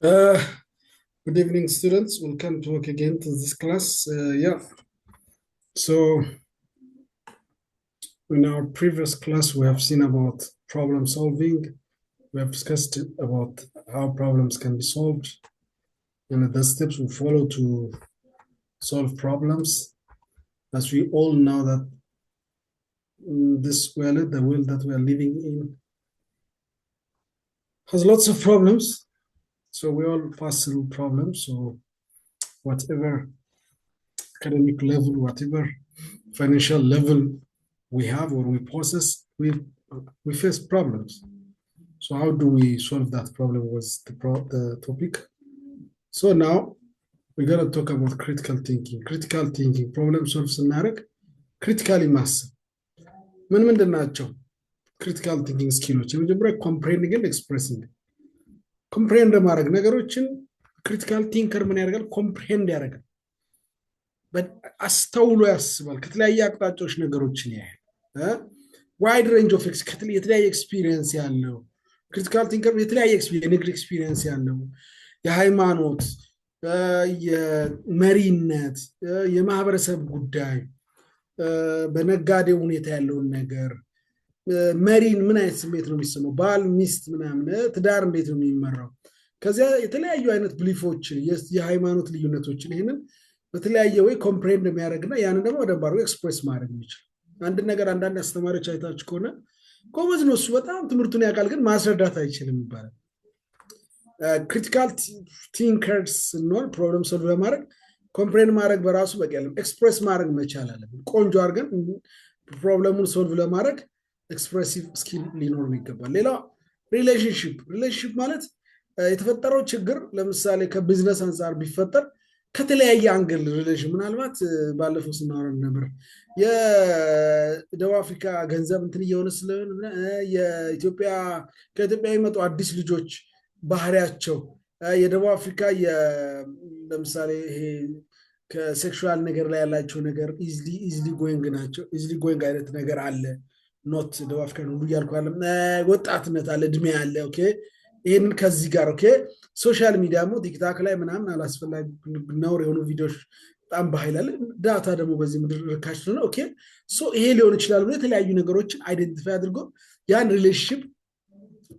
Uh, Good evening, students. Welcome to work again to this class. So in our previous class, we have seen about problem solving. We have discussed about how problems can be solved and the steps we follow to solve problems. As we all know that this world, the world that we are living in, has lots of problems. So we all pass through problems. So whatever academic level, whatever financial level we have or we possess, we face problems. So how do we solve that problem was the topic. So now we're gonna talk about critical thinking. Critical thinking problem solve ስናደርግ critically ማሰብ ምንድን ናቸው? ክሪቲካል ቲንኪንግ ስኪሎች የመጀመሪያ ኮምፕሬንዲንግ ኤንድ ኤክስፕሬሲንግ። ኮምፕሬንድ ማድረግ ነገሮችን ክሪቲካል ቲንከር ምን ያደርጋል? ኮምፕሬንድ ያደርጋል። አስተውሎ ያስባል። ከተለያየ አቅጣጫዎች ነገሮችን ያያል። ዋይድ ሬንጅ ኦፍ የተለያየ ኤክስፒሪየንስ ያለው ክሪቲካል ቲንከር የተለያየ የንግድ ኤክስፒሪየንስ ያለው የሃይማኖት፣ የመሪነት፣ የማህበረሰብ ጉዳይ፣ በነጋዴ ሁኔታ ያለውን ነገር መሪን ምን አይነት ስሜት ነው የሚሰማው፣ ባል ሚስት ምናምን ትዳር እንዴት ነው የሚመራው፣ ከዚያ የተለያዩ አይነት ብሊፎችን የሃይማኖት ልዩነቶችን ይህንን በተለያየ ወይ ኮምፕሬንድ የሚያደርግና ያንን ደግሞ ወደ ባሩ ኤክስፕሬስ ማድረግ የሚችል አንድ ነገር አንዳንድ አስተማሪዎች አይታችሁ ከሆነ ጎበዝ ነው እሱ በጣም ትምህርቱን ያውቃል ግን ማስረዳት አይችልም ይባላል። ክሪቲካል ቲንከርስ ስንሆን ፕሮብለም ሶልቭ ለማድረግ ኮምፕሬንድ ማድረግ በራሱ በቂ አይደለም፣ ኤክስፕሬስ ማድረግ መቻል አለብን። ቆንጆ አድርገን ፕሮብለሙን ሶልቭ ለማድረግ ኤክስፕሬሲቭ ስኪል ሊኖርን ይገባል። ሌላው ሪሌሽንሽፕ ማለት የተፈጠረው ችግር ለምሳሌ ከቢዝነስ አንጻር ቢፈጠር ከተለያየ አንግል ሪሌሽን ምናልባት ባለፈው ስናወራ ነበር የደቡብ አፍሪካ ገንዘብ እንትን እየሆነ ስለሆነ ከኢትዮጵያ የመጡ አዲስ ልጆች ባህሪያቸው የደቡብ አፍሪካ ለምሳሌ ይሄ ከሴክሹዋል ነገር ላይ ያላቸው ነገር ኢዝሊ ጎይንግ ናቸው። ኢዝሊ ጎይንግ አይነት ነገር አለ። ኖት ደቡብ አፍሪካ ሁሉ እያልኩ አለ። ወጣትነት አለ፣ እድሜ አለ። ኦኬ ይህንን ከዚህ ጋር ኦኬ ሶሻል ሚዲያ ደግሞ ቲክታክ ላይ ምናምን አላስፈላጊ ነውር የሆኑ ቪዲዮዎች በጣም በኃይል አለ። ዳታ ደግሞ በዚህ ምድር ርካሽ ስለሆነ ኦኬ ይሄ ሊሆን ይችላል ብሎ የተለያዩ ነገሮችን አይደንቲፋይ አድርጎ ያን ሪሌሽንሽፕ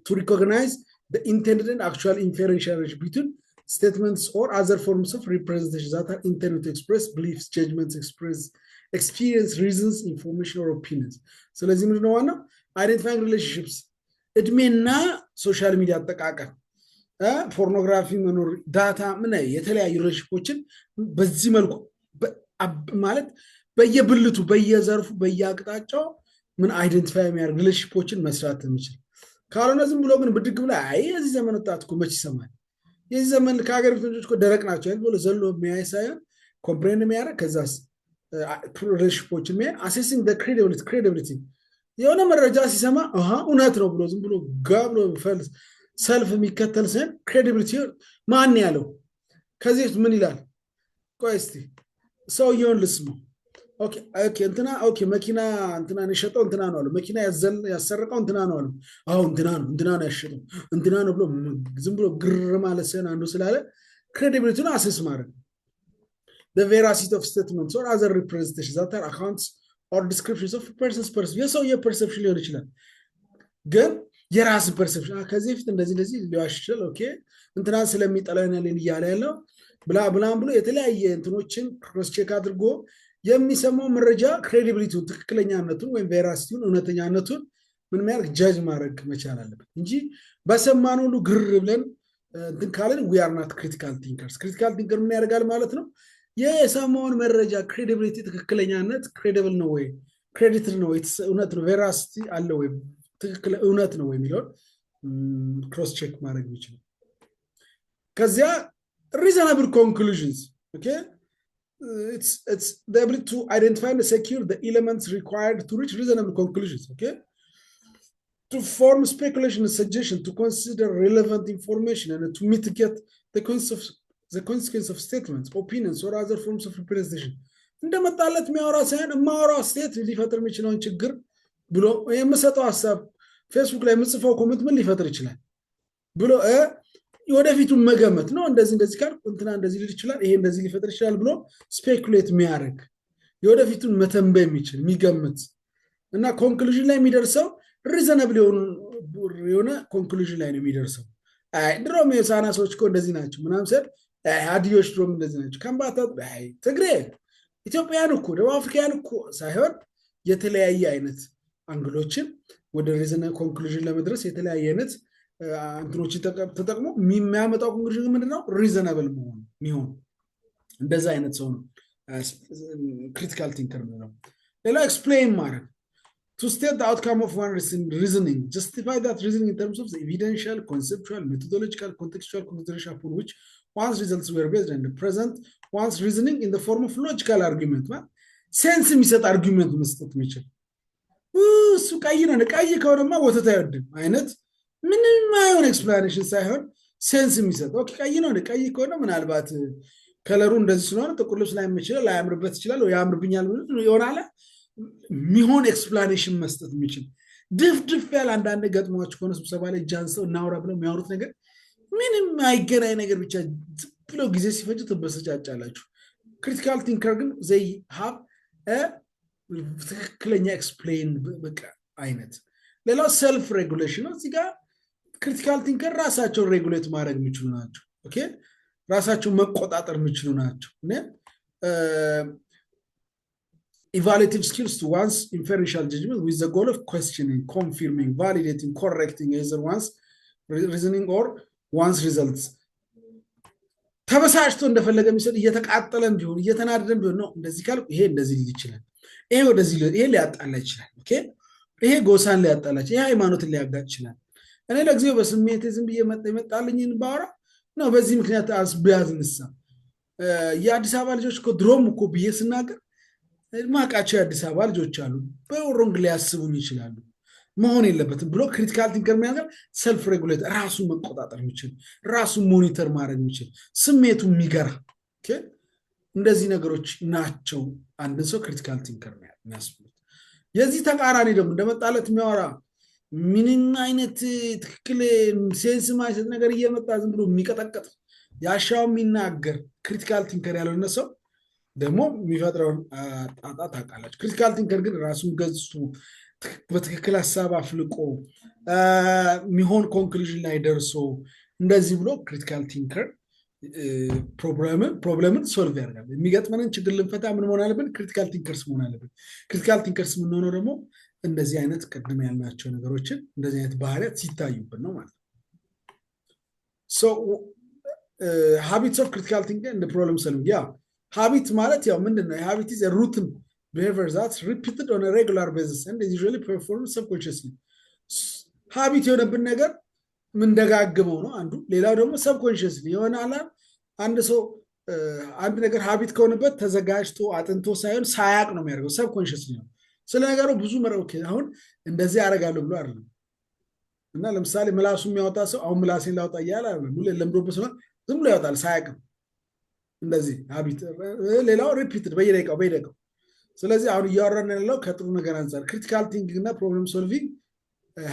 ቱ ሪኮግናይዝ the intended and actual inferential relation between statements or other forms of representation that are intended to express beliefs, judgments, experience, reasons, information, or opinions. ስለዚህ ምንድን ነው ዋናው አይደንቲፋይንግ ሪሌሽንሽፕስ እድሜና ሶሻል ሚዲያ አጠቃቀም፣ ፖርኖግራፊ መኖር፣ ዳታ ምን የተለያዩ ሪሌሽንሽፖችን በዚህ መልኩ ማለት በየብልቱ በየዘርፉ በየአቅጣጫው ምን አይደንቲፋይ የሚያደርግ ሪሌሽንሽፖችን መስራት የሚችል ካልሆነ ዝም ብሎ ግን ብድግ ብላ የዚህ ዘመን ወጣት እኮ መች ይሰማል፣ የዚህ ዘመን ከሀገር ልጆች እኮ ደረቅ ናቸው ብሎ ዘሎ የሚያይ ሳይሆን ኮምፕሬንድ የሚያደርግ ከዛስ ሪሌሽንሽፖችን የሚያይ አሴሲንግ ክሬዲቢሊቲ የሆነ መረጃ ሲሰማ እውነት ነው ብሎ ዝም ብሎ ጋ ብሎ ሰልፍ የሚከተል ሳይሆን ክሬዲቢሊቲ ማን ያለው ከዚህ ምን ይላል፣ ቆይ እስቲ ሰውየውን ልስማው። እንትና መኪና እንትና የሸጠው እንትና ነው አለ፣ መኪና ያሰረቀው እንትና ነው አለ፣ እንትና ነው ያሸጠው እንትና ነው ብሎ ዝም ብሎ ግር ማለት ሳይሆን አንዱ ስላለ ክሬዲቢሊቲውን አሴስ ማድረግ the veracity of statements or other representations that are accounts or descriptions of person's perception የሰውየ ፐርሰፕሽን ሊሆን ይችላል ግን የራስ ፐርሰፕሽን ከዚህ ፊት እንደዚህ ሊዋሽ ይችላል። ኦኬ እንትና ስለሚጠላው ያለን እያለ ያለው ብላ ብሎ የተለያየ እንትኖችን ክሮስ ቼክ አድርጎ የሚሰማው መረጃ ክሬዲቢሊቲውን ትክክለኛነቱን ወይም ቬራሲቲውን እውነተኛነቱን ምን የሚያደርግ ጃጅ ማድረግ መቻል አለበት እንጂ በሰማነው ሁሉ ግር ብለን እንትን ካለን we are not critical thinkers። ክሪቲካል ቲንከር ምን ያደርጋል ማለት ነው? የሰማውን መረጃ ክሬዲቢሊቲ ትክክለኛነት ክሬዲብል ነው ወይ ክሬዲትድ ነው ወይ እውነት ነው ቬራሲቲ አለ ወይ ትክክል እውነት ነው ወይ የሚለውን ክሮስ ቼክ ማድረግ ይችላል። ከዚያ reasonable conclusions okay it's the ability to identify and secure the elements required to reach reasonable conclusions, okay, to form speculation and suggestion, to consider relevant information and to mitigate the consequence of statements, opinions or other forms of representation እንደመጣለት የሚያወራ ሳይሆን የማወራው ስቴት ሊፈጥር የሚችለውን ችግር ብሎ የምሰጠው ሀሳብ ፌስቡክ ላይ የምጽፈው ኮሜንት ምን ሊፈጥር ይችላል ብሎ የወደፊቱን መገመት ነው። እንደዚህ ካል እንትና እንደዚህ ሊል ይችላል፣ ይሄ እንደዚህ ሊፈጥር ይችላል ብሎ ስፔኩሌት የሚያደርግ የወደፊቱን መተንበይ የሚችል የሚገምት እና ኮንክሉዥን ላይ የሚደርሰው ሪዘነብል የሆነ ኮንክሉዥን ላይ ነው የሚደርሰው። ድሮም የሳና ሰዎች እኮ እንደዚህ ናቸው ምናምን ስል ሀዲዮች ድሮም እንደዚህ ናቸው። ከምባታ ትግሬ ኢትዮጵያን እኮ ደቡብ አፍሪካን እኮ ሳይሆን የተለያየ አይነት አንግሎችን ወደ ሪዝነ ኮንክሉዥን ለመድረስ የተለያየ አይነት እንትኖችን ተጠቅሞ የሚያመጣው ኮንክሉዥን ምንድነው? ሪዘነብል የሚሆን እንደዛ አይነት ሰው ነው ክሪቲካል ቲንከር ነው። ሌላ ኤክስፕሌን ማድረግ to state the outcome of one reasoning, justify that reasoning in terms of the evidential, conceptual, methodological, contextual consideration upon which one's results were based and present one's reasoning in the form of logical argument. Sense የሚሰጥ argument መስጠት የሚችል እሱ ቀይ ነው ቀይ ከሆነማ ወተት አይወድም አይነት ምንም አይሆን ኤክስፕላኔሽን ሳይሆን ሴንስ የሚሰጥ ኦኬ ቀይ ነው ቀይ ከሆነ ምናልባት ከለሩ እንደዚህ ስለሆነ ጥቁር ልብስ ላይ የሚችላል ላያምርበት ይችላል ወይ ያምርብኛል ይሆናል ሚሆን ኤክስፕላኔሽን መስጠት የሚችል ድፍድፍ ያለ አንዳንድ ገጥሟቸው ከሆነ ስብሰባ ላይ ጃንሰው እናውራ ብለው የሚያወሩት ነገር ምንም አይገናኝ ነገር ብቻ ብለው ጊዜ ሲፈጅ ተበሰጫጫላችሁ። ክሪቲካል ቲንከር ግን they have a ትክክለኛ ኤክስፕሌን በቃ አይነት። ሌላው ሰልፍ ሬጉሌሽን ነው። እዚህ ጋር ክሪቲካል ቲንከር ራሳቸውን ሬጉሌት ማድረግ የሚችሉ ናቸው። ኦኬ ራሳቸውን መቆጣጠር የሚችሉ ናቸው። evaluative skills to one's inferential judgment with the goal of questioning, confirming, validating, correcting either one's reasoning or one's results. ተበሳጭቶ እንደፈለገ የሚሰጥ እየተቃጠለም ቢሆን እየተናደደም ቢሆን ነው እንደዚህ ካል ይሄ እንደዚህ ሊል ይችላል፣ ይሄ ወደዚህ ይሄ ሊያጣላ ይችላል። ኦኬ ይሄ ጎሳን ሊያጣላ ይችላል፣ ይሄ ሃይማኖትን ሊያጋጭ ይችላል። እኔ ለጊዜው በስሜት ዝም ብዬ መጣልኝን ባወራ ነው በዚህ ምክንያት አስቢያዝንሳ የአዲስ አበባ ልጆች እኮ ድሮም እኮ ብዬ ስናገር ማቃቸው የአዲስ አበባ ልጆች አሉ በኦሮንግ ሊያስቡኝ ይችላሉ መሆን የለበትም ብሎ ክሪቲካል ቲንከር የሚያደርግ ሰልፍ ሬጉሌት ራሱን መቆጣጠር የሚችል ራሱን ሞኒተር ማድረግ የሚችል ስሜቱ የሚገራ ኦኬ እንደዚህ ነገሮች ናቸው አንድን ሰው ክሪቲካል ቲንከር የሚያስብሉት። የዚህ ተቃራኒ ደግሞ እንደመጣለት የሚያወራ ምንም አይነት ትክክል ሴንስ ማይሰጥ ነገር እየመጣ ዝም ብሎ የሚቀጠቀጥ ያሻው የሚናገር ክሪቲካል ቲንከር ያለውን ሰው ደግሞ የሚፈጥረውን ጣጣ ታውቃላችሁ። ክሪቲካል ቲንከር ግን ራሱን ገዝቶ በትክክል ሐሳብ አፍልቆ የሚሆን ኮንክሉዥን ላይ ደርሶ እንደዚህ ብሎ ክሪቲካል ቲንከር ፕሮብለምን ሶልቭ ያደርጋል። የሚገጥመንን ችግር ልንፈታ ምን መሆን አለብን? ክሪቲካል ቲንከርስ መሆን አለብን። ክሪቲካል ቲንከርስ የምንሆነው ደግሞ እንደዚህ አይነት ቅድም ያልናቸው ነገሮችን እንደዚህ አይነት ባህሪያት ሲታዩብን ነው ማለት ነው። ሶ ሃቢትስ ኦፍ ክሪቲካል ቲንከር እንደ ፕሮብለም ሶልቪንግ ያ habit ማለት ያው ምንድነው? habit is a routine behavior that's repeated on a regular basis and is usually performed subconsciously. habit የሆነብን ነገር ምን ደጋግመው ነው አንዱ። ሌላው ደግሞ subconsciously ይሆናል። አንድ ሰው አንድ ነገር habit ከሆነበት ተዘጋጅቶ አጥንቶ ሳይሆን ሳያቅ ነው የሚያደርገው subconsciously ነው። ስለ ነገሩ ብዙ መረውክ አሁን እንደዚህ ያደርጋለሁ ብሎ አይደለም። እና ለምሳሌ ምላሱ የሚያወጣ ሰው አሁን ምላሴን ላውጣ እያለ አይደለም ሁሌ ለምዶበት ነው ዝም ብሎ ያወጣል ሳያቅም እንደዚህ ሀቢት። ሌላው ሪፒትድ በየደቂቃው። ስለዚህ አሁን እያወራን ያለው ከጥሩ ነገር አንፃር ክሪቲካል ቲንኪንግ እና ፕሮብለም ሶልቪንግ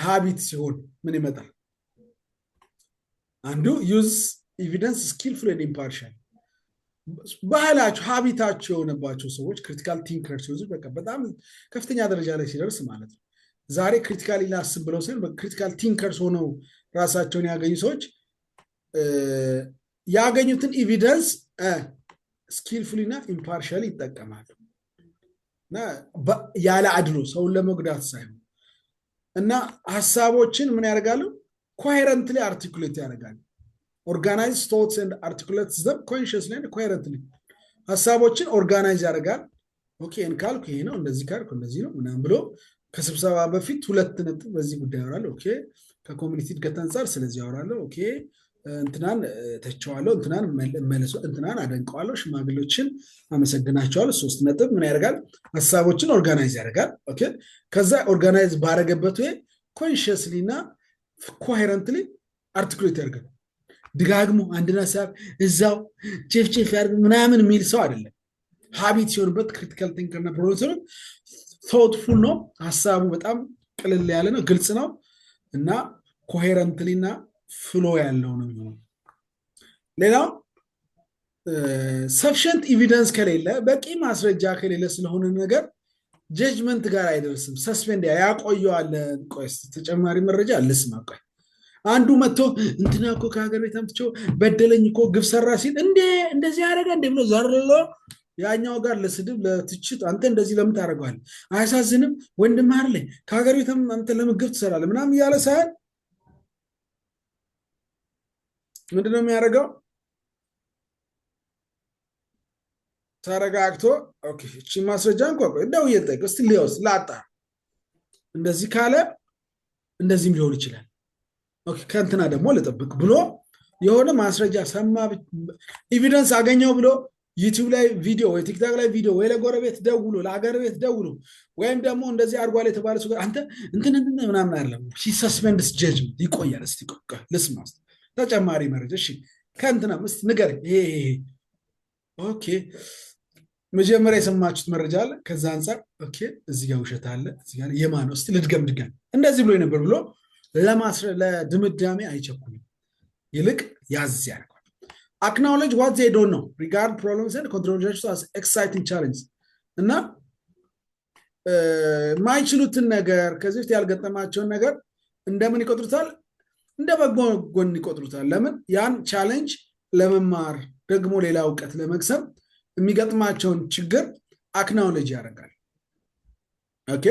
ሀቢት ሲሆን ምን ይመጣል? አንዱ ዩዝ ኤቪደንስ ስኪልፉል ኤንድ ኢምፓርሻል ባህላቸው ሀቢታቸው የሆነባቸው ሰዎች ክሪቲካል ቲንከር ሲሆኑ በቃ በጣም ከፍተኛ ደረጃ ላይ ሲደርስ ማለት ነው። ዛሬ ክሪቲካሊ ላስብ ብለው ሳይሆን በክሪቲካል ቲንከርስ ሆነው ራሳቸውን ያገኙ ሰዎች ያገኙትን ኤቪደንስ ስኪልፉሊ እና ኢምፓርሻሊ ይጠቀማሉ እና ያለ አድሎ ሰውን ለመጉዳት ሳይሆን እና ሐሳቦችን ምን ያደርጋሉ? ኮሄረንትሊ አርቲኩሌት ያደርጋሉ። ኦርጋናይዝ ቶትስ ኤንድ አርቲኩሌትስ ዘም ኮንሺየስሊ ኤንድ ኮሄረንትሊ ሐሳቦችን ኦርጋናይዝ ያደርጋል። ኦኬ እንካልኩ ይሄ ነው እንደዚህ ካልኩ እንደዚህ ነው ምናምን ብሎ ከስብሰባ በፊት 2 ነጥብ በዚህ ጉዳይ ያወራሉ። ኦኬ ከኮሚኒቲ እድገት አንፃር ስለዚህ ያወራሉ። ኦኬ እንትናን ተቸዋለሁ እንትናን መለሶ እንትናን አደንቀዋለሁ ሽማግሌዎችን አመሰግናቸዋለሁ 3 ነጥብ ምን ያደርጋል? ሐሳቦችን ኦርጋናይዝ ያደርጋል። ኦኬ ከዛ ኦርጋናይዝ ባረገበት ወይ ኮንሺየስሊ እና ኮሄረንትሊ አርቲኩሌት ያደርጋል። ድጋግሞ አንድና ሐሳብ እዛው ቼፍ ያደርግ ምናምን የሚል ሰው አይደለም። ሀቢት ሲሆንበት ክሪቲካል ቲንከር እና ፕሮብለም ቶትፉል ነው። ሐሳቡ በጣም ቅልል ያለ ነው፣ ግልጽ ነው እና ኮሄረንትሊ እና ፍሎ ያለው ነው የሚሆነው። ሌላው ሰፊሽንት ኤቪደንስ ከሌለ በቂ ማስረጃ ከሌለ ስለሆነ ነገር ጀጅመንት ጋር አይደርስም። ሰስፔንድ ያቆየዋል። ቆይ ተጨማሪ መረጃ ልስማ። ቆይ አንዱ መጥቶ እንትና እኮ ከሀገር ቤት አምጥቼው በደለኝ እኮ ግፍ ሰራ ሲል እንደዚህ ያደረገ እንደ ብሎ ዘርሎ ያኛው ጋር ለስድብ ለትችት አንተ እንደዚህ ለምን ታደርገዋለህ? አያሳዝንም? ወንድም አይደለ ከሀገር ቤት አንተ ለምን ግፍ ትሰራለህ? ምናምን እያለ ሳይሆን ምንድነው የሚያደርገው? ተረጋግቶ ኦኬ እቺ ማስረጃ እንኳን ደውዬ ልጠይቅ እስቲ ሊወስ ላጣ እንደዚህ ካለ እንደዚህም ሊሆን ይችላል። ኦኬ ከእንትና ደግሞ ልጠብቅ ብሎ የሆነ ማስረጃ ሰማ ኤቪደንስ አገኘው ብሎ ዩቲዩብ ላይ ቪዲዮ ወይ ቲክታክ ላይ ቪዲዮ ወይ ለጎረቤት ደውሎ ለሀገር ቤት ደውሎ ወይም ደግሞ እንደዚህ አድርጓል የተባለ ሰው አንተ እንትን ምናምን አይደለም። ሰስፔንድስ ጀጅመንት ይቆያል። እስቲ ልስማ ተጨማሪ መረጃ እሺ ከእንትና እስቲ ንገረኝ። ይሄ ኦኬ መጀመሪያ የሰማችሁት መረጃ አለ። ከዛ አንፃር ኦኬ እዚህ ጋር ውሸት አለ፣ እዚህ ጋር የማን ነው? እስቲ ልድገም እንደዚህ ብሎ ነበር ብሎ ለድምዳሜ አይቸኩልም። ይልቅ ያዝ ያደርገዋል። አክናውሌጅ ዋት ዜ ዶንት ኖ ሪጋርድ ፕሮብለምስ ኤንድ ኮንትሮቨርሲስ አስ ኤክሳይቲንግ ቻሌንጅ እና ማይችሉትን ነገር ከዚህ በፊት ያልገጠማቸውን ነገር እንደምን ይቆጥሩታል? እንደ በጎ ጎን ይቆጥሩታል። ለምን? ያን ቻሌንጅ ለመማር ደግሞ ሌላ እውቀት ለመቅሰም የሚገጥማቸውን ችግር አክናውሌጅ ያደርጋል። ኦኬ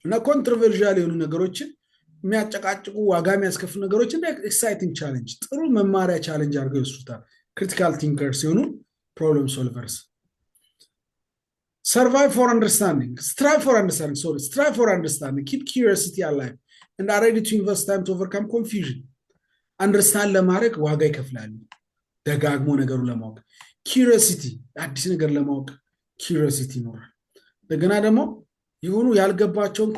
እና ኮንትሮቨርሻል የሆኑ ነገሮችን የሚያጨቃጭቁ ዋጋ የሚያስከፍሉ ነገሮች እንደ ኤክሳይቲንግ ቻሌንጅ ጥሩ መማሪያ ቻሌንጅ አድርገው ይወስዱታል። ክሪቲካል ቲንከርስ ሲሆኑ ፕሮብለም ሶልቨርስ። ሰርቫይቭ ፎር አንደርስታንዲንግ ስትራይቭ ፎር አንደርስታንዲንግ ኪፕ ኪዩሪዮሲቲ አላይቭ and are ready to invest time to overcome confusion. አንደርስታንድ ለማድረግ ዋጋ ይከፍላሉ። ደጋግሞ ነገሩን ለማወቅ ኪዩሪዮሲቲ፣ አዲስ ነገር ለማወቅ ኪዩሪዮሲቲ ይኖራል። እንደገና ደግሞ የሆኑ ያልገባቸውን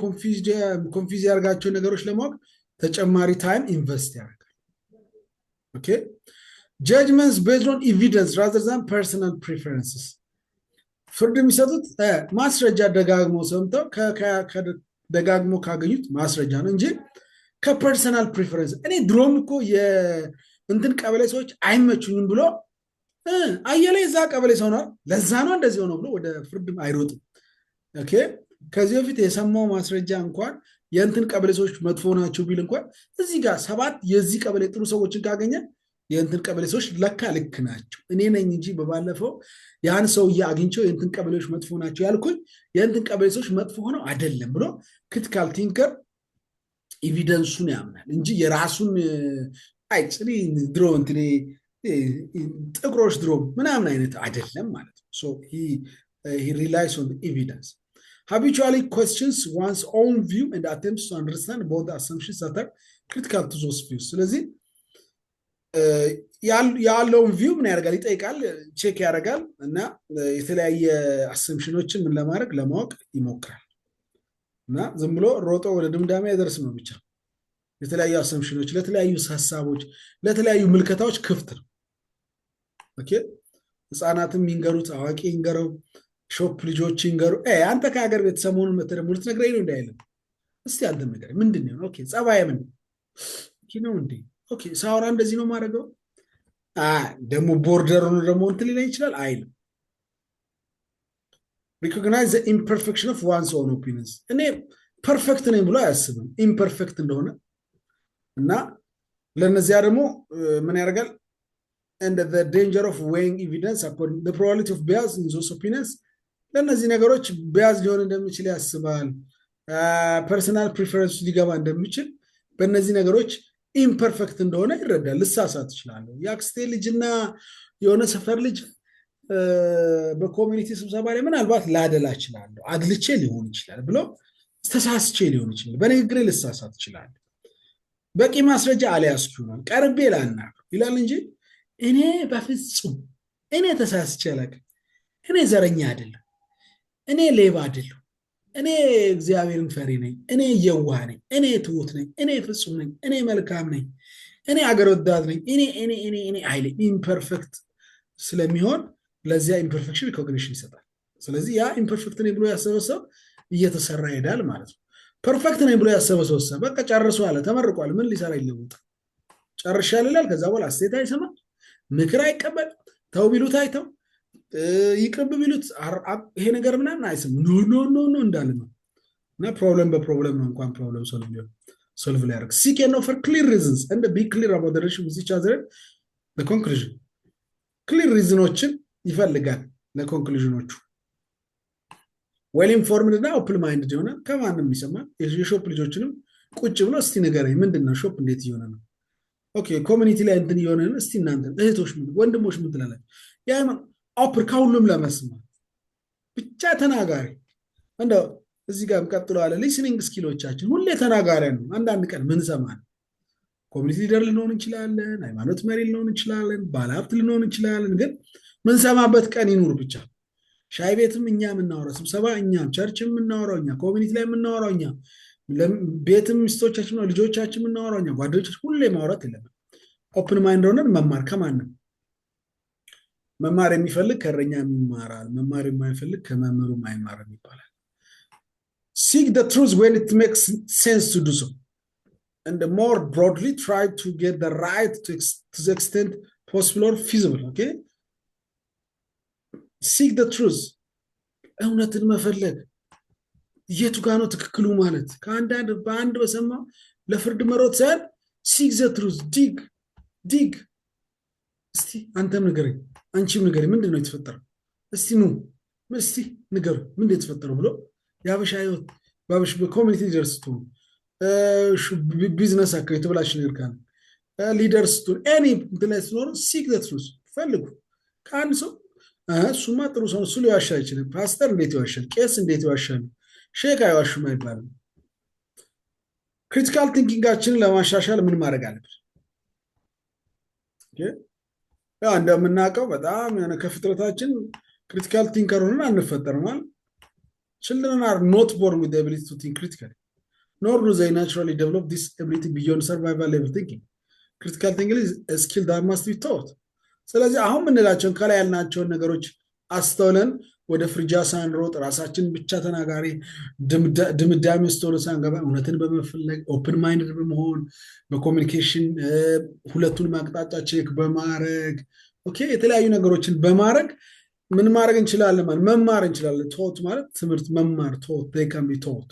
ኮንፊዝ ያደርጋቸውን ነገሮች ለማወቅ ተጨማሪ ታይም ኢንቨስት ያደርጋል። ኦኬ ጀጅመንትስ ቤዝድ ኦን ኤቪደንስ ራዘር ዛን ፐርሰናል ፕሪፈረንስስ። ፍርድ የሚሰጡት ማስረጃ ደጋግሞ ሰምተው ደጋግሞ ካገኙት ማስረጃ ነው እንጂ ከፐርሰናል ፕሪፈረንስ እኔ ድሮም እኮ የእንትን ቀበሌ ሰዎች አይመቹኝም ብሎ አየለ የዛ ቀበሌ ሰው ነው ለዛ ነው እንደዚህ ሆነው ብሎ ወደ ፍርድም አይሮጥም። ኦኬ ከዚህ በፊት የሰማው ማስረጃ እንኳን የእንትን ቀበሌ ሰዎች መጥፎ ናቸው ቢል እንኳን እዚህ ጋር 7 የዚህ ቀበሌ ጥሩ ሰዎችን ካገኘ የእንትን ቀበሌ ሰዎች ለካ ልክ ናቸው እኔ ነኝ እንጂ በባለፈው ያን ሰውዬ አግኝቸው የእንትን ቀበሌዎች መጥፎ ናቸው ያልኩኝ የእንትን ቀበሌ ሰዎች መጥፎ ሆነው አይደለም ብሎ ክሪቲካል ቲንከር ኤቪደንሱን ያምናል እንጂ የራሱን አይጽሪ ድሮ እንትን ጥቁሮች ድሮ ምናምን አይነት አይደለም ማለት ነው። ሶ he relies on the evidence. Habitually questions one's own view and attempts to understand both the assumptions that are critical to those views. ስለዚህ ያለውን ቪው ምን ያደርጋል? ይጠይቃል፣ ቼክ ያደርጋል እና የተለያየ አሰምሽኖችን ምን ለማድረግ ለማወቅ ይሞክራል እና ዝም ብሎ ሮጦ ወደ ድምዳሜ አይደርስም ነው ብቻ። የተለያዩ አሰምሽኖች፣ ለተለያዩ ሀሳቦች፣ ለተለያዩ ምልከታዎች ክፍት ነው። ኦኬ ህፃናትም ይንገሩት፣ አዋቂ ይንገረው፣ ሾፕ ልጆች ይንገሩ። አንተ ከሀገር ቤት ሰሞኑን መተህ ደግሞ ልትነግረኝ ነው እንዳይልም እስቲ አንተም ነገር ምንድን ነው? ኦኬ ጸባይ ምን ነው እንዴ? ኦኬ ሳውራ እንደዚህ ነው ማድረገው ደግሞ ቦርደሩን ደግሞ እንትን ሊለኝ ይችላል አይልም። recognize the imperfection of one's own opinions. እኔ ፐርፌክት ነኝ ብሎ አያስብም ኢምፐርፌክት እንደሆነ እና ለነዚያ ደግሞ ምን ያደርጋል? and the danger of weighing evidence according the probability of bias in those opinions ለነዚህ ነገሮች bias ሊሆን እንደሚችል ያስባል። ፐርሰናል ፕሪፈረንስ ሊገባ እንደሚችል በእነዚህ ነገሮች ኢምፐርፌክት እንደሆነ ይረዳል። ልሳሳት ይችላል። የአክስቴ ልጅና የሆነ ሰፈር ልጅ በኮሚኒቲ ስብሰባ ላይ ምናልባት ላደላ ይችላል፣ አድልቼ ሊሆን ይችላል ብሎ ተሳስቼ ሊሆን ይችላል፣ በንግግሬ ልሳሳት ይችላል፣ በቂ ማስረጃ አልያዝኩም ቀርቤ ላናግር ይላል እንጂ እኔ በፍጹም እኔ ተሳስቼ አላውቅም፣ እኔ ዘረኛ አይደለም፣ እኔ ሌባ አይደለም፣ እኔ እግዚአብሔርን ፈሪ ነኝ፣ እኔ የዋህ ነኝ፣ እኔ ትሁት ነኝ፣ እኔ ፍጹም ነኝ፣ እኔ መልካም ነኝ፣ እኔ አገር ወዳድ ነኝ፣ እኔ አይል ኢምፐርፌክት ስለሚሆን ለዚያ ኢምፐርፌክሽን ሪኮግኒሽን ይሰጣል። ስለዚህ ያ ኢምፐርፌክት ነኝ ብሎ ያሰበ ሰው እየተሰራ ይሄዳል ማለት ነው። ፐርፌክት ነኝ ብሎ ያሰበ ሰው በቃ ጨርሶ አለ ተመርቋል፣ ምን ሊሰራ ይለውጥ ጨርሻል ይላል። ከዛ በኋላ አስተያየት አይሰማም፣ ምክር አይቀበል ተው ቢሉት አይተው ይቅርብ ቢሉት ይሄ ነገር ምናምን አይስም ኖ ኖ ኖ ኖ እንዳለ ነው እና ፕሮብለም በፕሮብለም ነው እንኳን ፕሮብለም ሶልቭ ሊያደርግ ሲክ ኤንድ ኦፈር ክሊር ሪዝንስ ኤንድ ቢ ክሊር አባውት ዘ ሪሌሽን ዊዝ ኢች አዘር ለኮንክሉዥን ክሊር ሪዝኖችን ይፈልጋል ለኮንክሉዥኖቹ ዌል ኢንፎርምድ እና ኦፕን ማይንድድ የሆነ ከማንም የሚሰማ የሾፕ ልጆችንም ቁጭ ብሎ እስቲ ንገረኝ ምንድነው ሾፕ እንዴት እየሆነ ነው ኦኬ ኮሚኒቲ ላይ እንትን እየሆነ ነው እስቲ እናንተ እህቶች ወንድሞች ምን ትላላችሁ የሃይማኖት ኦፕር ከሁሉም ለመስማት ብቻ ተናጋሪ እንደው እዚህ ጋር ቀጥሎ አለ ሊስኒንግ ስኪሎቻችን ሁሌ ተናጋሪ ነው አንዳንድ ቀን ምን ሰማን ኮሚኒቲ ሊደር ልንሆን እንችላለን ሃይማኖት መሪ ልንሆን እንችላለን ባለሀብት ልንሆን እንችላለን ግን ምን ሰማበት ቀን ይኑር ብቻ ሻይ ቤትም እኛ የምናወራው ስብሰባ እኛም ቸርችም የምናወራው እኛ ኮሚኒቲ ላይ የምናወራው እኛ ቤትም ሚስቶቻችን ልጆቻችን የምናወራው እኛ ጓደኞቻችን ሁሌ ማውራት የለብን ኦፕን ማይንድ ሆነን መማር ከማንም መማር የሚፈልግ ከእረኛም ይማራል መማር የማይፈልግ ከመምህሩም አይማርም ይባላል seek the truth when it makes sense to do so and more broadly try to get the right to the extent possible or feasible okay seek the truth እውነትን መፈለግ የቱ ጋር ነው ትክክሉ ማለት ከአንዳንድ በአንድ በሰማ ለፍርድ መሮጥ ሳይሆን seek the truth dig እስቲ አንተም ንገረኝ አንቺም ንገረኝ ምንድነው የተፈጠረው እስቲ እስቲ ንገሩ ምንድነው የተፈጠረው ብሎ ያበሻ ህይወት ባበሽ በኮሚኒቲ ሊደርስቱ ቢዝነስ አካባቢ ተብላሽ ነገር ካለ ሊደርስቱ ኤኒ ኢንተርኔት ነው ሲክ ዘ ትሩዝ ፈልጉ ከአንድ ሰው እሱማ ጥሩ ሰው እሱ ሊዋሻ አይችልም ፓስተር እንዴት ይዋሻል ቄስ እንዴት ይዋሻል ሼክ አይዋሹም አይባልም ክሪቲካል ቲንኪንጋችንን ለማሻሻል ምን ማድረግ አለብን ያ እንደምናውቀው በጣም የሆነ ከፍጥረታችን ክሪቲካል ቲንከር ሆነን አንፈጠርም ማለት children are not born with the ability to think critically nor do they naturally develop this ability beyond survival level thinking critical thinking is a skill that must be taught ስለዚህ አሁን ምንላቸው ከላይ ያልናቸውን ነገሮች አስተውለን ወደ ፍርጃ ሳንሮጥ ራሳችን ብቻ ተናጋሪ ድምዳሜ ውስጥ ሆነ ሳንገባ እውነትን በመፈለግ ኦፕን ማይንድድ በመሆን በኮሚኒኬሽን ሁለቱን ማቅጣጫ ቼክ በማድረግ ኦኬ የተለያዩ ነገሮችን በማድረግ ምን ማድረግ እንችላለን ማለት መማር እንችላለን ቶት ማለት ትምህርት መማር ቶት they can be taught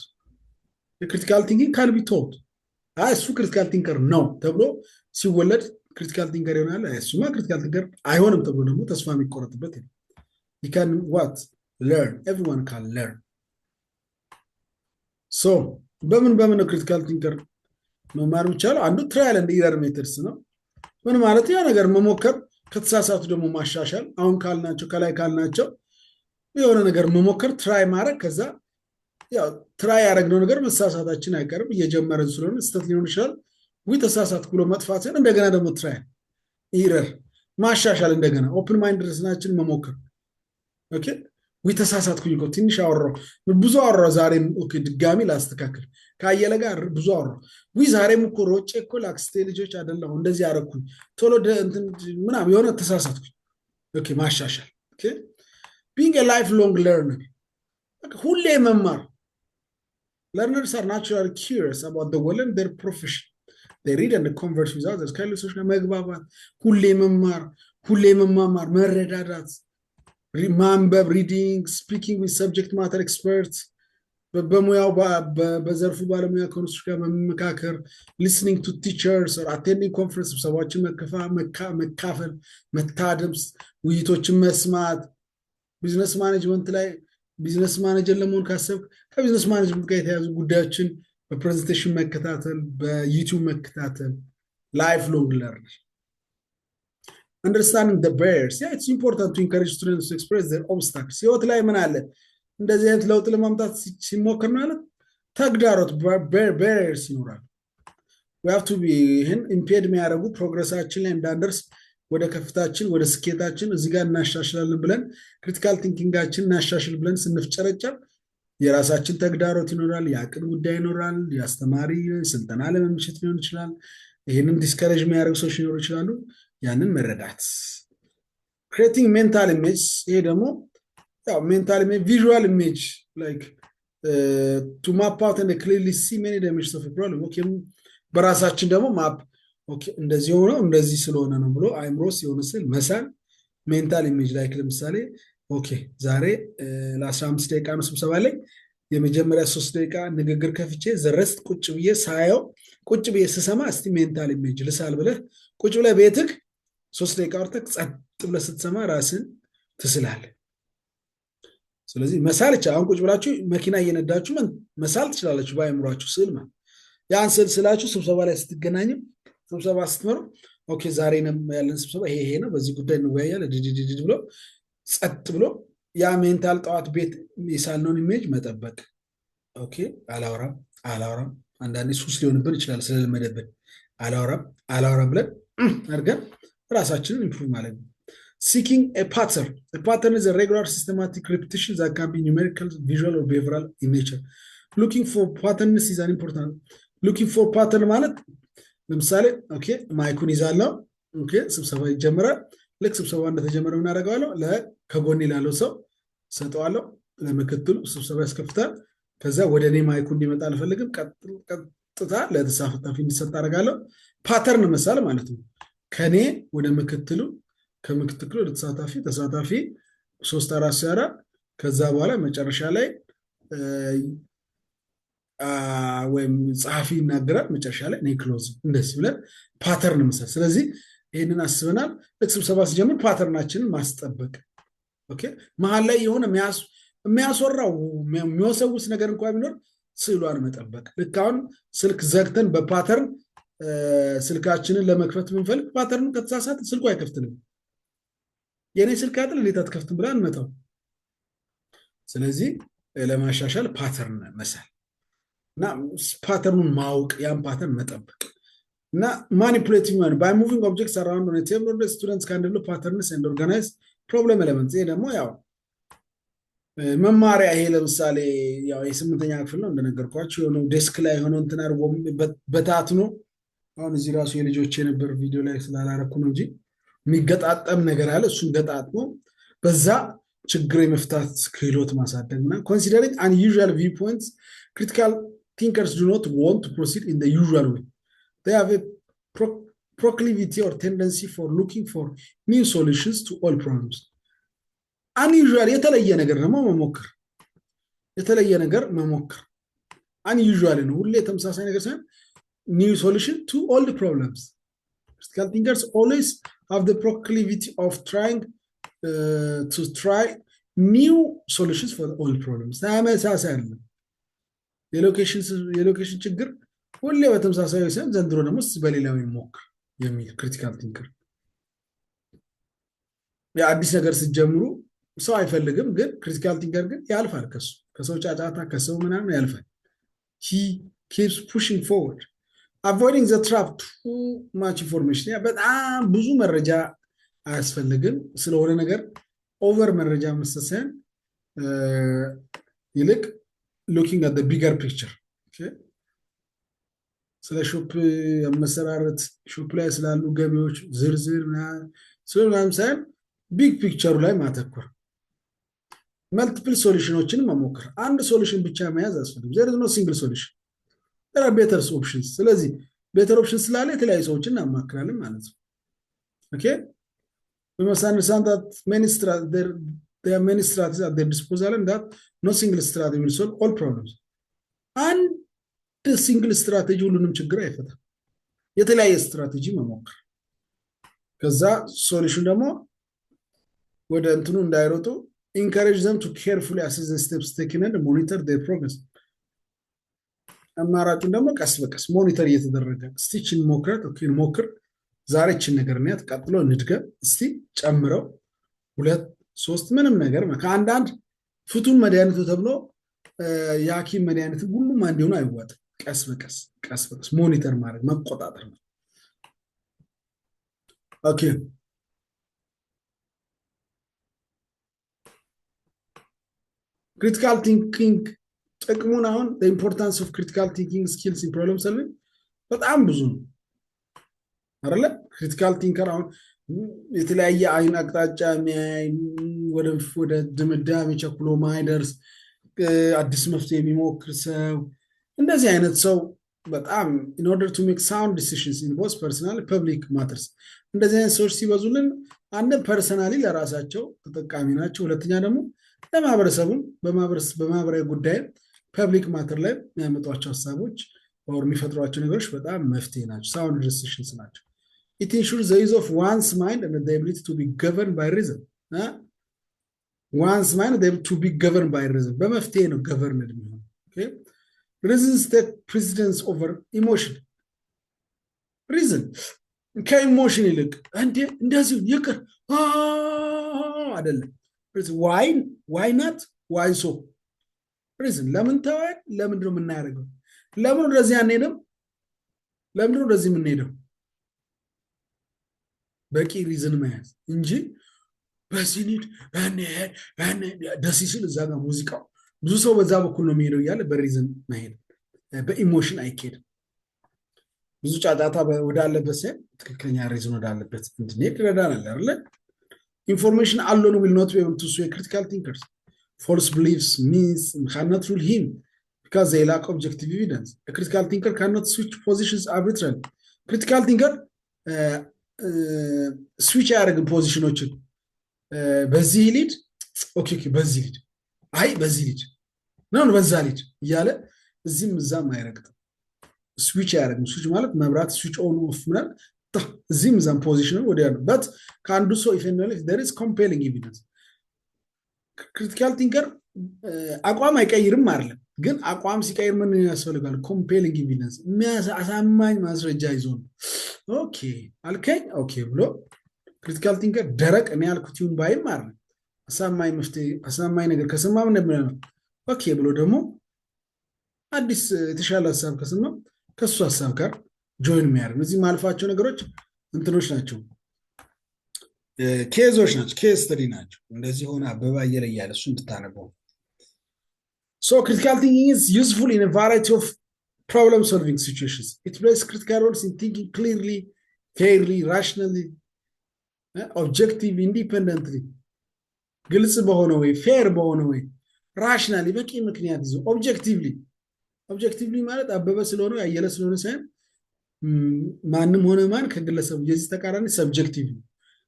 critical thinking can be taught እሱ critical thinker ነው ተብሎ ሲወለድ critical thinker ይሆናል እሱማ critical thinker አይሆንም ተብሎ ደግሞ ተስፋ የሚቆረጥበት you can what learn everyone can learn so በምን critical thinker መማር ይቻላል አንዱ trial and error methods ነው ምን ማለት ያ ነገር መሞከር ከተሳሳቱ ደግሞ ማሻሻል አሁን ካልናቸው ከላይ ካልናቸው የሆነ ነገር መሞከር ትራይ ማድረግ ከዛ ያው ትራይ ያደረግነው ነገር መሳሳታችን አይቀርም እየጀመረን ስለሆነ ስተት ሊሆን ይችላል ወይ ተሳሳት ብሎ መጥፋትን እንደገና ደግሞ ትራይ ኢረር ማሻሻል እንደገና ኦፕን ማይንድ ርስናችን መሞከር ኦኬ ወይ ተሳሳትኩኝ እኮ ትንሽ አወራው ብዙ አወራው ዛሬም ኦኬ ድጋሚ ላስተካክል ካየለ ጋር ብዙ አወራው ወይ ዛሬም እኮ ሮጬ እኮ ላክስቴ ልጆች አይደለም እንደዚህ አረኩኝ ቶሎ እንትን ምናምን የሆነ ተሳሳትኩኝ ኦኬ ማሻሻል ኦኬ being a lifelong learner ሁሌ መማር learners are naturally curious about the world and their profession they read and converse with others ከሌሎች ጋር መግባባት ሁሌ መማር መረዳዳት ማንበብ reading speaking with subject matter experts በሙያው በዘርፉ ባለሙያ ከሆኑት ጋር መመካከር listening to teachers or attending conference ስብሰባዎችን መካፈል መታደም ውይይቶችን መስማት ቢዝነስ ማኔጅመንት ላይ ቢዝነስ ማኔጀር ለመሆን ካሰብክ ከቢዝነስ ማኔጅመንት ጋር የተያዙ ጉዳዮችን በፕሬዘንቴሽን መከታተል በዩቲዩብ መከታተል lifelong learner understanding the barriers yeah it's important to encourage students to express their obstacles ህይወት ላይ ምን አለ እንደዚህ አይነት ለውጥ ለማምጣት ሲሞክር ማለት ተግዳሮት barriers ይኖራል we have to be impede የሚያደርጉ ፕሮግረሳችን ላይ እንዳንደርስ ወደ ከፍታችን ወደ ስኬታችን እዚህ ጋር እናሻሽላለን ብለን ክሪቲካል ቲንኪንጋችን እናሻሽል ብለን ስንፍጨረጨር የራሳችን ተግዳሮት ይኖራል የአቅም ጉዳይ ይኖራል የአስተማሪ ስልጠና ለመምሸት ሊሆን ይችላል ይሄንን ዲስከሬጅ የሚያደርጉ ሰዎች ሊኖሩ ይችላሉ ያንን መረዳት creating mental image ይሄ ደግሞ ያው mental image visual image like to map out and clearly see many dimensions of a problem okay በራሳችን ደግሞ ማፕ ኦኬ እንደዚህ ሆነው እንደዚህ ስለሆነ ነው ብሎ አይምሮስ የሆነ ስል መሳል ሜንታል ኢሜጅ ላይክ ለምሳሌ ኦኬ ዛሬ ለ15 ደቂቃ ነው ስብሰባ ላይ የመጀመሪያ 3 ደቂቃ ንግግር ከፍቼ ዘረስት ቁጭ ብዬ ሳየው ቁጭ ብዬ ስሰማ እስቲ ሜንታል ኢሜጅ ልሳል ብለህ ቁጭ ብለህ ቤትህ 3 ደቂቃ ወርተህ ጸጥ ብለህ ስትሰማ ራስን ትስላለህ። ስለዚህ መሳል ይቻላል። አሁን ቁጭ ብላችሁ መኪና እየነዳችሁ መሳል ትችላላችሁ በአእምሯችሁ ስዕል ማለት ያን ስዕል ስላችሁ ስብሰባ ላይ ስትገናኝም ስብሰባ ስትመሩ ኦኬ ዛሬ ያለን ስብሰባ ይሄ ነው፣ በዚህ ጉዳይ እንወያያለን ድድድድ ብሎ ጸጥ ብሎ ያ ሜንታል ጠዋት ቤት የሳልነውን ኢሜጅ መጠበቅ። ኦኬ አላወራም አንዳንዴ ሱስ ሊሆንብን ይችላል ስለለመደብን አላወራም ብለን አድርገን ራሳችንን ኢምፕሩቭ ማለት ነው። Seeking a pattern. A pattern is a regular systematic repetition that can be numerical, visual, or behavioral in nature. Looking for patterns is an important. Looking for pattern ማለት ለምሳሌ ኦኬ ማይኩን ይዛለው ኦኬ ስብሰባ ይጀምራል። ልክ ስብሰባ እንደተጀመረ ምን አደርጋለሁ? ከጎኔ ላለው ሰው ሰጠዋለሁ። ለምክትሉ ስብሰባ ያስከፍታል። ከዛ ወደ እኔ ማይኩ እንዲመጣ አልፈልግም። ቀጥታ ለተሳታፊ እንዲሰጥ አደርጋለሁ። ፓተርን መሳል ማለት ነው። ከኔ ወደ ምክትሉ ከምክትሉ ወደ ተሳታፊ 3-4 ሲያራ ከዛ በኋላ መጨረሻ ላይ ወይም ጸሐፊ ይናገራል። መጨረሻ ላይ እኔ ክሎዝ እንደዚህ ብለን ፓተርን መሳል። ስለዚህ ይህንን አስበናል። ስብሰባ ሲጀምር ፓተርናችንን ማስጠበቅ። ኦኬ መሀል ላይ የሆነ የሚያስወራው የሚወሰውስ ነገር እንኳን ቢኖር ስዕሏን መጠበቅ። ልክ አሁን ስልክ ዘግተን በፓተርን ስልካችንን ለመክፈት ብንፈልግ ፓተርኑ ከተሳሳተ ስልኩ አይከፍትንም። የኔ ስልክ አይደል እንዴት አትከፍትም ብለን መተው። ስለዚህ ለማሻሻል ፓተርን መሳል እና ፓተርኑን ማወቅ ያን ፓተርን መጠበቅ እና ማኒፑሌቲንግ ማለት ባይ ሙቪንግ ኦብጀክትስ አራውንድ ኦን ኤ ቴብል ስቱደንትስ ካን ዴቨሎፕ ፓተርንስ ኤንድ ኦርጋናይዝ ፕሮብለም ኤሌመንትስ። ይሄ ደግሞ ያው መማሪያ ይሄ ለምሳሌ ያው የ8ኛ ክፍል ነው እንደነገርኳችሁ የሆነ ዴስክ ላይ ሆኖ እንትን አድርጎ በታትኖ አሁን እዚህ ራሱ የልጆች የነበር ቪዲዮ ላይ ስላላረኩ ነው እንጂ የሚገጣጠም ነገር አለ። እሱን ገጣጥሞ በዛ ችግር የመፍታት ክህሎት ማሳደግ እና ኮንሲደሪንግ አንዩዥዋል ቪው ፖይንትስ ክሪቲካል ቲንከርስ ዱ ኖት ዋንት ቱ ፕሮሲድ ኢን ዘ ዩዥዋል ዌይ they have a proclivity or tendency for looking for new solutions to all problems. unusual የተለየ ነገር ደግሞ መሞከር unusual ነው። ሁሌ ተመሳሳይ ነገር ሳይሆን new solution to all the problems. Critical thinkers always have the proclivity of trying to try new solutions for all problems. ተመሳሳይ ነው። የሎኬሽን ችግር ሁሌ በተመሳሳይ ሳይሆን ዘንድሮ ደግሞ በሌላው ይሞክር የሚል ክሪቲካል ቲንከር። የአዲስ ነገር ስትጀምሩ ሰው አይፈልግም፣ ግን ክሪቲካል ቲንከር ግን ያልፋል። ከሰው ጫጫታ ከሰው ምናምን ያልፋል። he keeps pushing forward avoiding the trap too much information. በጣም ብዙ መረጃ አያስፈልግም ስለሆነ ነገር ኦቨር መረጃ መስጠት ይልቅ looking at the bigger picture. okay ስለ ሾፕ መሰራረት ሾፕ ላይ ስላሉ ገቢዎች ዝርዝር ስለሆነም ሳይሆን ቢግ ፒክቸሩ ላይ ማተኮር። መልቲፕል ሶሉሽኖችን መሞከር። አንድ ሶሉሽን ብቻ መያዝ አስፈልግ። there is no single solution, there are better options. ስለዚህ better options ስላለ የተለያዩ ሰዎችን እናማክራለን ማለት ነው። okay we must understand that there are many strategies at their disposal and that no single strategy will solve all problems. and ሲንግል ስትራቴጂ ሁሉንም ችግር አይፈታም። የተለያየ ስትራቴጂ መሞከር። ከዛ ሶሉሽን ደግሞ ወደ እንትኑ እንዳይሮጡ encourage them to carefully assess the steps taken and monitor their progress. አማራጩን ደግሞ ቀስ በቀስ ሞኒተር እየተደረገ ስቲችን ሞክር ዛሬ እችን ነገር ነው ቀጥሎ እንድገም እስቲ ጨምረው 2-3 ምንም ነገር ከአንዳንድ ፍቱን መድኃኒቱ ተብሎ የሐኪም መድኃኒቱ ሁሉም አንድ ሆኖ አይዋጥም። ቀስ በቀስ ሞኒተር ማድረግ መቆጣጠር ነው። ኦኬ ክሪቲካል ቲንኪንግ ጥቅሙን አሁን the importance of critical thinking skills in problem solving በጣም ብዙ ነው አይደለ? ክሪቲካል ቲንከር አሁን የተለያየ አይን አቅጣጫ ወደ ድምዳሜ ቸኩሎ ማይደርስ አዲስ መፍትሄ የሚሞክር ሰው እንደዚህ አይነት ሰው በጣም in order to make sound decisions in both personal and public matters እንደዚህ አይነት ሰዎች ሲበዙልን አንድ ፐርሰናሊ ለራሳቸው ተጠቃሚ ናቸው፣ ሁለተኛ ደግሞ ለማህበረሰቡም በማህበራዊ ጉዳይ ፐብሊክ ማተር ላይ የሚያመጧቸው ሀሳቦች ወር የሚፈጥሯቸው ነገሮች በጣም መፍትሄ ናቸው፣ ሳውንድ ዲሲሽንስ ናቸው። it ensures the use of one's mind and the ability to be governed by reason one's mind and the ability to be governed by reason በመፍትሄ ነው governed የሚሆነው okay reasons take precedence over emotion reason ከኢሞሽን ይልቅ እንዴ እንደዚህ ይቅር አይደለም why not why so reason ለምን ተወን ለምንድን ነው የምናደርገው ለምን ወደዚህ አንሄድም ለምን ነው ወደዚህ የምንሄደው በቂ ሪዝን መያዝ እንጂ በዚህ ኒድ ደስ ሲል እዛ ጋር ሙዚቃው ብዙ ሰው በዛ በኩል ነው የሚሄደው እያለ በሪዝን መሄድ በኢሞሽን አይኬድም። ብዙ ጫጫታ ወዳለበት ሳይሆን ትክክለኛ ሪዝን ወዳለበት እንድንሄድ ይረዳናል አይደለ? ኢንፎርሜሽን alone will not be able to sway critical thinkers. False beliefs means cannot rule him because they lack objective evidence. A critical thinker cannot switch positions arbitrarily. Critical thinker switch ያደርግን ፖዚሽኖችን በዚህ ሊድ ኦኬ በዚህ ሊድ አይ በዚህ ሊድ ነው በዛ ሊድ እያለ እዚህም እዛም አይረግጥም። ስዊች ያደርግም ስዊች ማለት መብራት ስዊች ኦን ኦፍ ማለት እዚህም እዛም ፖዚሽን ወዲያ ነው በት ከአንዱ ሰው if there is compelling evidence critical thinker አቋም አይቀይርም አይደለም ግን አቋም ሲቀይር ምን ያስፈልጋል compelling evidence አሳማኝ ማስረጃ ይዞ ነው ኦኬ አልከኝ ኦኬ ብሎ critical thinker ደረቅ እኔ ያልኩት ይሁን ባይም አይደለም አሳማኝ መፍትሄ አሳማኝ ነገር ከሰማ ምን እንደምን ኦኬ ብሎ ደግሞ አዲስ የተሻለ ሐሳብ ከሰማ ከሱ ሐሳብ ጋር ጆይን የሚያደርግ እዚህ ማልፋቸው ነገሮች እንትኖች ናቸው ኬዞች ናቸው ኬዝ ስተዲ ናቸው እንደዚህ ሆነ አበባ እየለያለ እሱ እንድታነበው so critical thinking is useful in a variety of problem solving situations it plays critical roles in thinking clearly fairly rationally objective independently ግልጽ በሆነ ወይ ፌር በሆነ ወይ ራሽናሊ በቂ ምክንያት ይዞ ኦብጀክቲቭሊ ማለት አበበ ስለሆነ ያየለ ስለሆነ ሳይሆን ማንም ሆነ ማን ከግለሰቡ የዚህ ተቃራኒ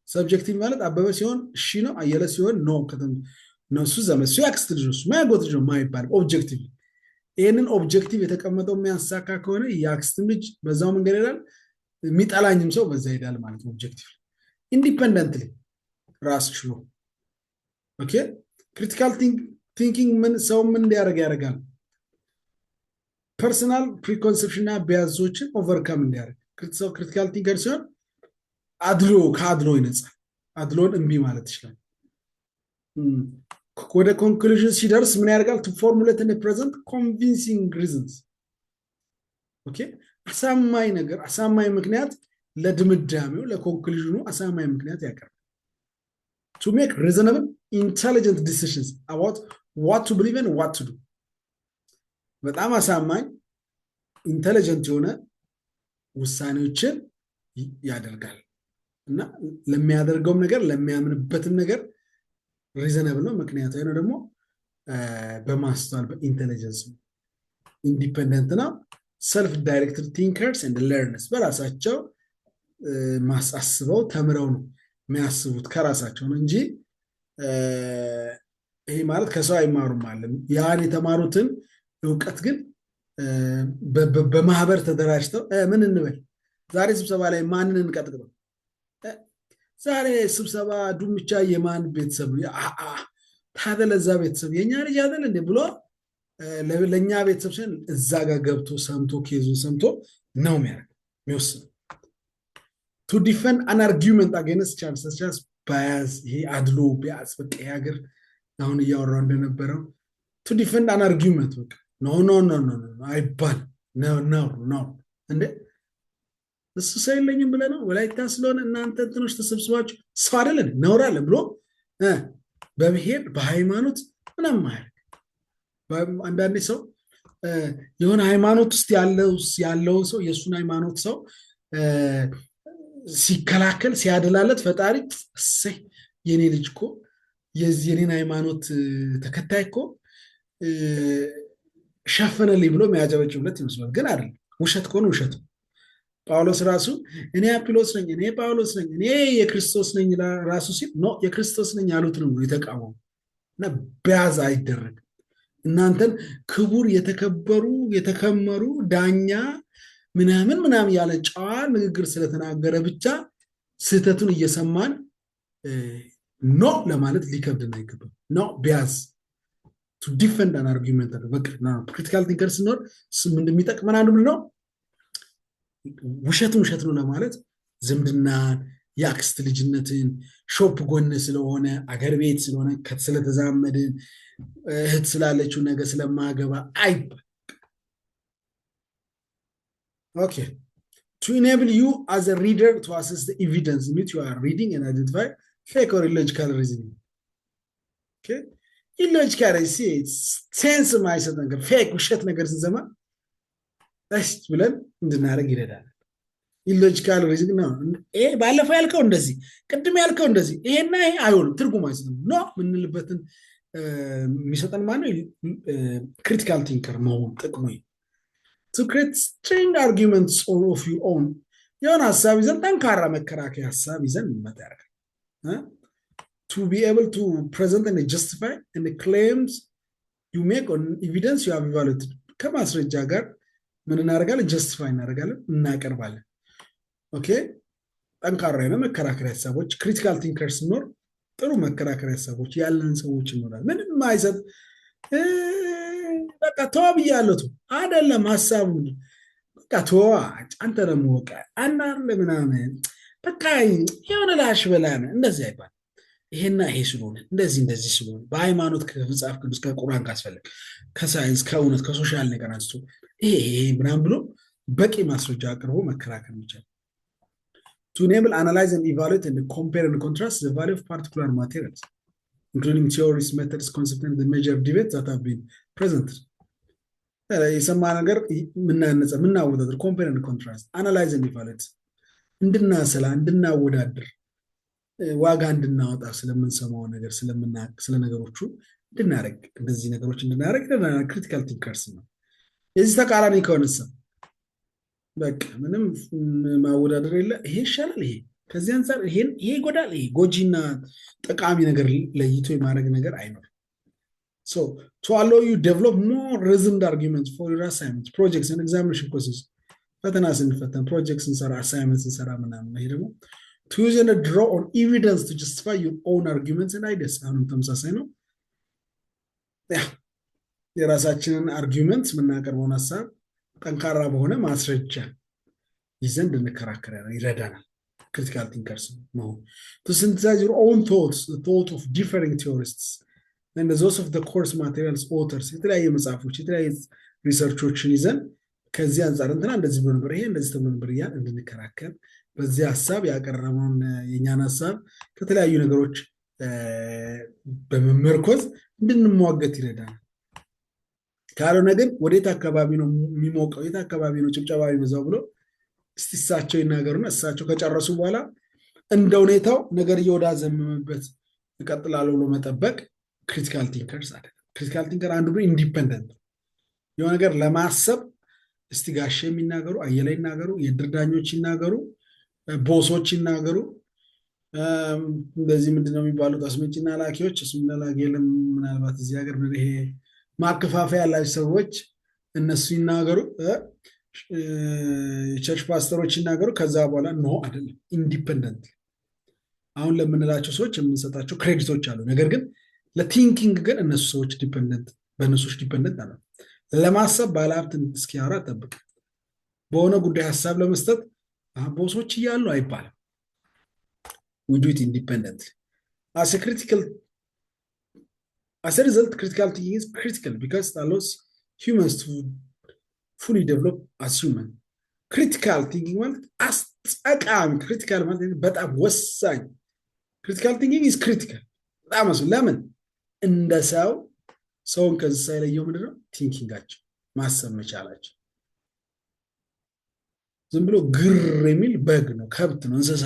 ሰብጀክቲቭ ማለት አበበ ሲሆን እሺ ነው አየለ ሲሆን ኖ ከተም ነው እሱ ዘመን እሱ ያክስት ልጅ ነው ማይጎት ልጅ ነው ማይባል ኦብጀክቲቭ ይሄንን ኦብጀክቲቭ የተቀመጠው የሚያሳካ ከሆነ ያክስት ልጅ በዛው መንገድ ይላል የሚጠላኝም ሰው በዛ ይሄዳል ማለት ነው ኦብጀክቲቭ ኢንዲፔንደንትሊ ራስ ችሎ ኦኬ ክሪቲካል ቲንኪንግ ምን ሰው ምን እንዲያደርግ ያደርጋል ፐርሰናል ፕሪኮንሰፕሽን እና ቢያዞችን ኦቨርካም እንዲያደርግ ክሪቲካል ቲንከር ሲሆን ከአድሎ ይነጻል አድሎን እምቢ ማለት ይችላል ወደ ኮንክሉዥን ሲደርስ ምን ያደርጋል to formulate in the present convincing reasons ኦኬ አሳማኝ ምክንያት ለድምዳሜው ለኮንክሉዥኑ አሳማኝ ምክንያት ያቀርባል to make reasonable intelligent decisions about what to believe and what to do በጣም አሳማኝ ኢንተለጀንት የሆነ ውሳኔዎችን ያደርጋል እና ለሚያደርገውም ነገር ለሚያምንበትም ነገር ሪዘነብል ነው ምክንያታዊ ነው ደግሞ በማስተዋል በኢንተለጀንስ ኢንዲፔንደንት ነው ሰልፍ ዳይሬክትድ ቲንከርስ ኤንድ ለርነርስ በራሳቸው ማሳስበው ተምረው ነው የሚያስቡት ከራሳቸው ነው እንጂ ይሄ ማለት ከሰው አይማሩም ማለት ያን የተማሩትን እውቀት ግን በማህበር ተደራጅተው ምን እንበል ዛሬ ስብሰባ ላይ ማንን እንቀጥቅጠው ዛሬ ስብሰባ ዱምቻ የማን ቤተሰብ ታደለዛ ቤተሰብ የኛ ልጅ አይደል እንዴ ብሎ ለኛ ቤተሰብ ሲሆን እዛ ጋር ገብቶ ሰምቶ ኬዙን ሰምቶ ነው የሚወስነው to defend an argument against Charles bias ይሄ አድሎ ቢያስ በቃ ያገር አሁን እያወራው እንደነበረው to defend an argument በቃ no አይባል no እንዴ እሱ ሳይለኝም ብለ ነው ወላይታ ስለሆነ እናንተ እንትኖች ተሰብስባችሁ ሰው አይደለም ነውራለ ብሎ በብሔር በሃይማኖት ምንም ማለት አንዳንዴ ሰው የሆነ ሃይማኖት ውስጥ ያለው ሰው የሱን ሃይማኖት ሰው ሲከላከል ሲያደላለት ፈጣሪ እሰይ የኔ ልጅ እኮ የኔን ሃይማኖት ተከታይ እኮ ሸፈነልኝ ብሎ የሚያጨበጭብለት ይመስላል ግን አይደለም ውሸት ከሆነ ውሸት ነው። ጳውሎስ ራሱ እኔ አጵሎስ ነኝ፣ እኔ ጳውሎስ ነኝ፣ እኔ የክርስቶስ ነኝ ራሱ ሲል ኖ የክርስቶስ ነኝ ያሉት ነው የተቃወሙ እና በያዝ አይደረግም። እናንተን ክቡር የተከበሩ የተከመሩ ዳኛ ምናምን ምናምን ያለ ጨዋ ንግግር ስለተናገረ ብቻ ስህተቱን እየሰማን ኖ ለማለት ሊከብድን አይገባም። ኖ ቢያዝ ቱ ዲፈንድ አን አርጊመንት በቃ ክሪቲካል ቲንከር ስንኖር እንደሚጠቅመን አንዱ ነው ውሸትን ውሸት ነው ለማለት ዝምድናን የአክስት ልጅነትን ሾፕ ጎን ስለሆነ አገር ቤት ስለሆነ ስለተዛመድን እህት ስላለችው ነገር ስለማገባ አይባል። ኦኬ to enable you as a reader to assess the evidence in which you are reading and identify fake or illogical reasoning. Okay? Illogical sense የማይሰጥ ነገር ፌክ ውሸት ነገር ስንሰማ እስ ብለን እንድናደርግ ይረዳል። ኢሎጂካል ሪዝን ነው። ባለፈው ያልከው እንደዚህ ቅድም ያልከው እንደዚህ ይሄና ይሄ አይሆንም ትርጉም አይሰጥም ኖ ምንልበትን የሚሰጠን ማነው? ክሪቲካል ቲንከር መሆን ጥቅሙ to create string arguments of your own የሆነ ሀሳብ ይዘን ጠንካራ መከራከያ ሀሳብ ይዘን እንመጣ ያደርጋል። to be able to present and justify and the claims you make on evidence you have evaluated ከማስረጃ ጋር ምን እናደርጋለን? ጀስቲፋይ እናደርጋለን፣ እናቀርባለን። ኦኬ ጠንካራ የሆነ መከራከሪያ ሀሳቦች ክሪቲካል ቲንከር ሲኖር ጥሩ መከራከሪያ ሀሳቦች ያለን ሰዎች ይኖራል። ምንም አይሰጥ በቃ ተዋ ብያለሁ አይደለም ሀሳቡ በቃ ተዋ አንተ ደግሞ በቃ አናርለ ምናምን በቃ የሆነ ላሽ በላነ እንደዚህ አይባል። ይሄና ይሄ ስለሆነ እንደዚህ ስለሆነ በሃይማኖት ከመጽሐፍ ቅዱስ ከቁርአን ካስፈለገ ከሳይንስ ከእውነት ከሶሻል ነገር አንስቶ ይሄ ምናምን ብሎ በቂ ማስረጃ አቅርቦ መከራከር ይቻላል። to enable, analyze and evaluate and compare and contrast the value of particular materials including theories, methods, concepts and the major debates that have been presented. የሰማ ነገር ምናወዳደር compare and contrast, analyze and evaluate እንድናሰላ እንድናወዳድር ዋጋ እንድናወጣ ስለምንሰማው ነገር ስለ ነገሮቹ እንድናረግ እንደዚህ ነገሮች እንድናረግ ክሪቲካል ቲንከርስ ነው። የዚህ ተቃራኒ ከሆነስ በቃ ምንም ማወዳደር የለ ይሄ ይሻላል ይሄ ከዚህ አንፃር ይሄ ይጎዳል ይሄ ጎጂና ጠቃሚ ነገር ለይቶ የማድረግ ነገር አይኖር። So to allow you develop more reasoned arguments for your assignments, projects and examination courses ፈተና ስንፈተን ፕሮጀክትስ እንሰራ አሳይመንትስ እንሰራ ምናምን ይሄ ደግሞ to use and draw on evidence to justify your own arguments and ideas አሁንም ተመሳሳይ ነው። የራሳችንን አርጊውመንትስ የምናቀርበውን ሀሳብ ጠንካራ በሆነ ማስረጃ ይዘን እንድንከራከር ይረዳናል። critical thinkers ነው to synthesize your own thoughts, the thought of differing theorists and those of the course materials authors የተለያየ መጽሐፎች የተለያየ ሪሰርቾችን ይዘን ከዚህ አንፃር እንትና እንደዚህ ብሎ ይሄ እንደዚህ ተብሎ ነበር ያ እንድንከራከር በዚህ ሐሳብ ያቀረበውን የኛን ሐሳብ ከተለያዩ ነገሮች በመመርኮዝ እንድንሟገት ይረዳናል። ካልሆነ ግን ወዴት አካባቢ ነው የሚሞቀው የት አካባቢ ነው ጭብጨባ ይበዛው ብሎ እስቲሳቸው ይናገሩና እሳቸው ከጨረሱ በኋላ እንደ ሁኔታው ነገር እየወዳዘመመበት ይቀጥላል ብሎ መጠበቅ ክሪቲካል ቲንከርስ አይደለም። ክሪቲካል ቲንከር አንዱ ነው ኢንዲፔንደንት የሆነ ነገር ለማሰብ እስቲ ጋሼ የሚናገሩ አየለ ይናገሩ የድርዳኞች ይናገሩ ቦሶች ይናገሩ እንደዚህ ምንድነው የሚባሉት አስመጪና ላኪዎች እሱና ላኪ የለም ምናልባት እዚህ ሀገር ይሄ ማከፋፈያ ያላቸው ሰዎች እነሱ ይናገሩ ቸርች ፓስተሮች ይናገሩ ከዛ በኋላ ኖ አይደለም ኢንዲፔንደንት አሁን ለምንላቸው ሰዎች የምንሰጣቸው ክሬዲቶች አሉ። ነገር ግን ለቲንኪንግ ግን እነሱ ሰዎች ዲፔንደንት በእነሱች ዲፔንደንት አለ ለማሰብ ባለሀብትን እስኪያወራ ጠብቅ በሆነ ጉዳይ ሀሳብ ለመስጠት ቦሶች እያሉ አይባልም። we do it independently as a result critical thinking is critical because it allows humans to fully develop as human. critical thinking ማለት አስጠቃሚ critical ማለት በጣም ወሳኝ critical thinking is critical በጣም ለምን እንደ ሰውን ከዛ ይለየው ምንድነው ቲንኪንጋቸው ማሰብ መቻላቸው። ዝም ብሎ ግር የሚል በግ ነው ከብት ነው እንስሳ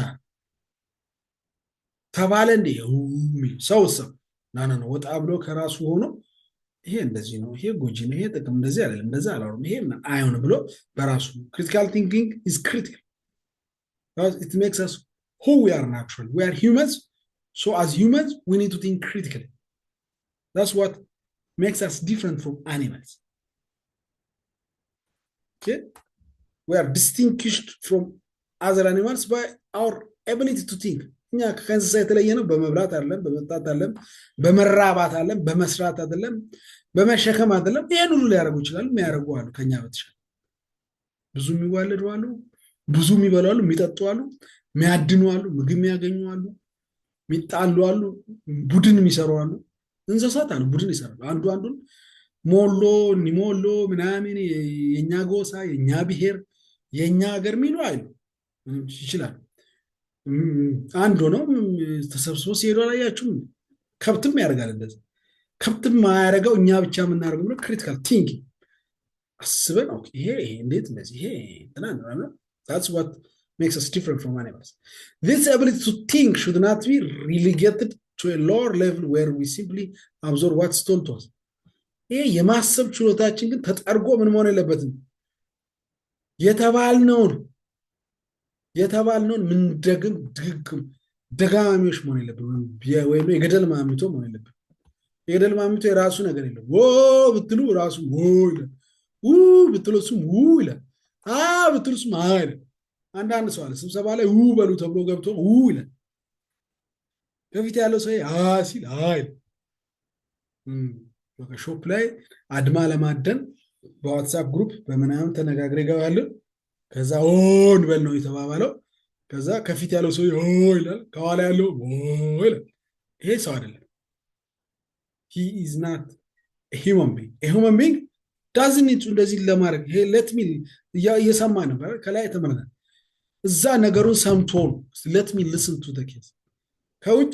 ተባለ እንዴ ሰው ናና ነው ወጣ ብሎ ከራሱ ሆኖ ይሄ እንደዚህ ነው፣ ይሄ ጎጂ ነው፣ ይሄ ጥቅም እንደዚህ አይደለም፣ እንደዛ አላወራም፣ ይሄ አይሆንም ብሎ በራሱ ክሪቲካል ቲንኪንግ ኢዝ ክሪቲካል ኢት ሜክስ አስ who we are naturally. We are humans. So as humans, we need to think critically. That's what makes us different from animals. Okay? We are distinguished from other animals by our ability to think. እኛ ከእንስሳ የተለየ ነው በመብላት አይደለም፣ በመጣት አይደለም፣ በመራባት አይደለም፣ በመስራት አይደለም፣ በመሸከም አይደለም። ይሄን ሁሉ ሊያደርጉ ይችላሉ፣ የሚያደርጉ አሉ ከኛ በተሻለ ብዙ የሚዋለዱ አሉ፣ ብዙ የሚበሉ አሉ፣ የሚጠጡ አሉ፣ የሚያድኑ አሉ፣ ምግብ የሚያገኙ አሉ፣ የሚጣሉ አሉ፣ ቡድን የሚሰሩ አሉ። እንስሳት አሉ ቡድን ይሰራሉ። አንዱ አንዱን ሞሎ ኒሞሎ ምናምን የኛ ጎሳ የኛ ብሔር የኛ ሀገር የሚሉ አይሉ ይችላሉ። አንዱ ነው ተሰብስቦ ሲሄዱ አላያችሁም? ከብትም ያደርጋል እንደዚህ። ከብትም ማያደርገው እኛ ብቻ የምናደርገው ነው ክሪቲካል ቲንኪንግ አስበን ይሄ እንዴት እንደዚህ ይሄ እንትና ነው። that's what makes us different from animals. This ability to think should not be relegated to a lower level where we simply absorb what's told to us. ይሄ የማሰብ ችሎታችን ግን ተጠርጎ ምን መሆን የለበትም። የተባልነውን ምን ደግም ድግግም ደጋሚዎች መሆን የለብንም። ወይም የገደል ማሚቶ መሆን የለብንም። የገደል ማሚቶ የራሱ ነገር የለም። ብትሉ ራሱ ይላል፣ ብትሉ እሱም ይላል፣ ብትሉ እሱም ይላል። አንዳንድ ሰው አለ ስብሰባ ላይ በሉ ተብሎ ገብቶ ይላል። ከፊት ያለው ሰው ሲል ሾፕ ላይ አድማ ለማደን በዋትሳፕ ግሩፕ በምናምን ተነጋግረ ይገባሉ። ከዛ እንበል ነው የተባባለው። ከዛ ከፊት ያለው ሰው ይላል፣ ከኋላ ያለው ይላል። ይሄ ሰው አይደለም። he is not a human being. A human being doesn't need to እንደዚህ ለማድረግ ይሄ let me እየሰማ ነበር ከላይ ተመረነ እዛ ነገሩን ሰምቶ ነው let me listen to the case። ከውጭ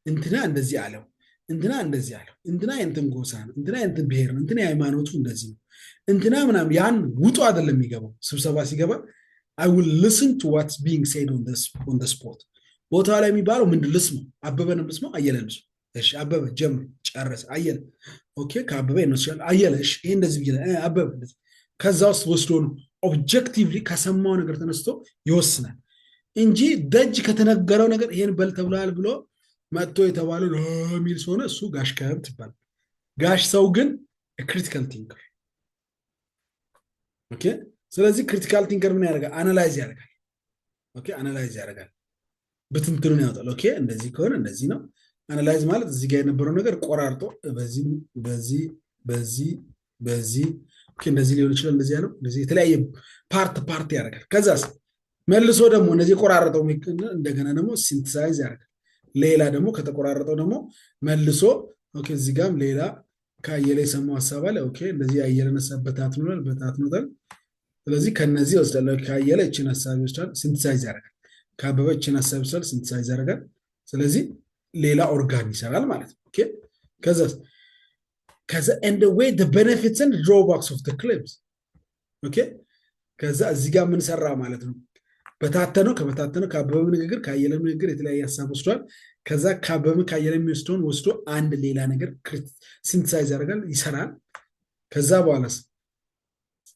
እንትና እንደዚህ አለው፣ እንትና እንደዚህ አለው፣ እንትና እንትን ጎሳ ነው፣ እንትና እንትን ብሔር ነው፣ እንትና ሃይማኖቱ እንደዚህ ነው፣ እንትና ምናምን ያን ውጡ አይደለም የሚገባው። ስብሰባ ሲገባ I will listen to what's being said on the spot። ቦታ ላይ የሚባለው ምንድን ልስመው? አበበን ልስመው? አየለ ልስመው? እሺ አበበ ጀምር ጨረሰ። አየለ ኦኬ፣ ከአበበ ነው ሲል አየለ እሺ ይሄ እንደዚህ ቢለ አበበ እንደዚህ። ከዛ ውስጥ ወስዶ ነው ኦብጀክቲቭሊ ከሰማው ነገር ተነስቶ ይወስናል እንጂ ደጅ ከተነገረው ነገር ይሄን በል ተብሏል ብሎ መጥቶ የተባለው ሚል ሆነ እሱ ጋሽ ከብት ይባላል። ጋሽ ሰው ግን ክሪቲካል ቲንከር። ኦኬ፣ ስለዚህ ክሪቲካል ቲንከር ምን ያደርጋል? አናላይዝ ያደርጋል። ኦኬ፣ አናላይዝ ያደርጋል፣ ብትንትኑን ያወጣል። ኦኬ፣ እንደዚህ ከሆነ እንደዚህ ነው። አናላይዝ ማለት እዚህ ጋር የነበረው ነገር ቆራርጦ በዚህ በዚህ በዚህ በዚህ ኦኬ፣ እንደዚህ ሊሆን ይችላል፣ እንደዚህ ያለው እንደዚህ የተለያየ ፓርት ያደርጋል። ከዛስ መልሶ ደግሞ እነዚህ ቆራርጠው እንደገና ደግሞ ሲንተሳይዝ ያደርጋል። ሌላ ደግሞ ከተቆራረጠው ደግሞ መልሶ ኦኬ፣ እዚህ ጋርም ሌላ ከአየለ የሰማው ሀሳብ አለ። ኦኬ፣ እንደዚህ አየለ ነሳበታት ነው። ስለዚህ ከነዚህ ወስዳለ ከአየለ እቺን ሀሳብ ይወስዳል፣ ሲንተሳይዝ ያደርጋል። ከአበበ እቺን ሀሳብ ይወስዳል፣ ሲንተሳይዝ ያደርጋል። ስለዚህ ሌላ ኦርጋን ይሰራል ማለት ነው። ኦኬ፣ ከዛ and the way the benefits and drawbacks of the claims። ኦኬ፣ ከዛ እዚህ ጋር ምን ሰራ ማለት ነው? በታተነው ከአበበ ንግግር ከአየለ ንግግር የተለያየ ሀሳብ ወስዷል። ከዛ ከአበበ ከአየለ የሚወስደውን ወስዶ አንድ ሌላ ነገር ሲንተሳይዝ ያደርጋል፣ ይሰራል። ከዛ በኋላስ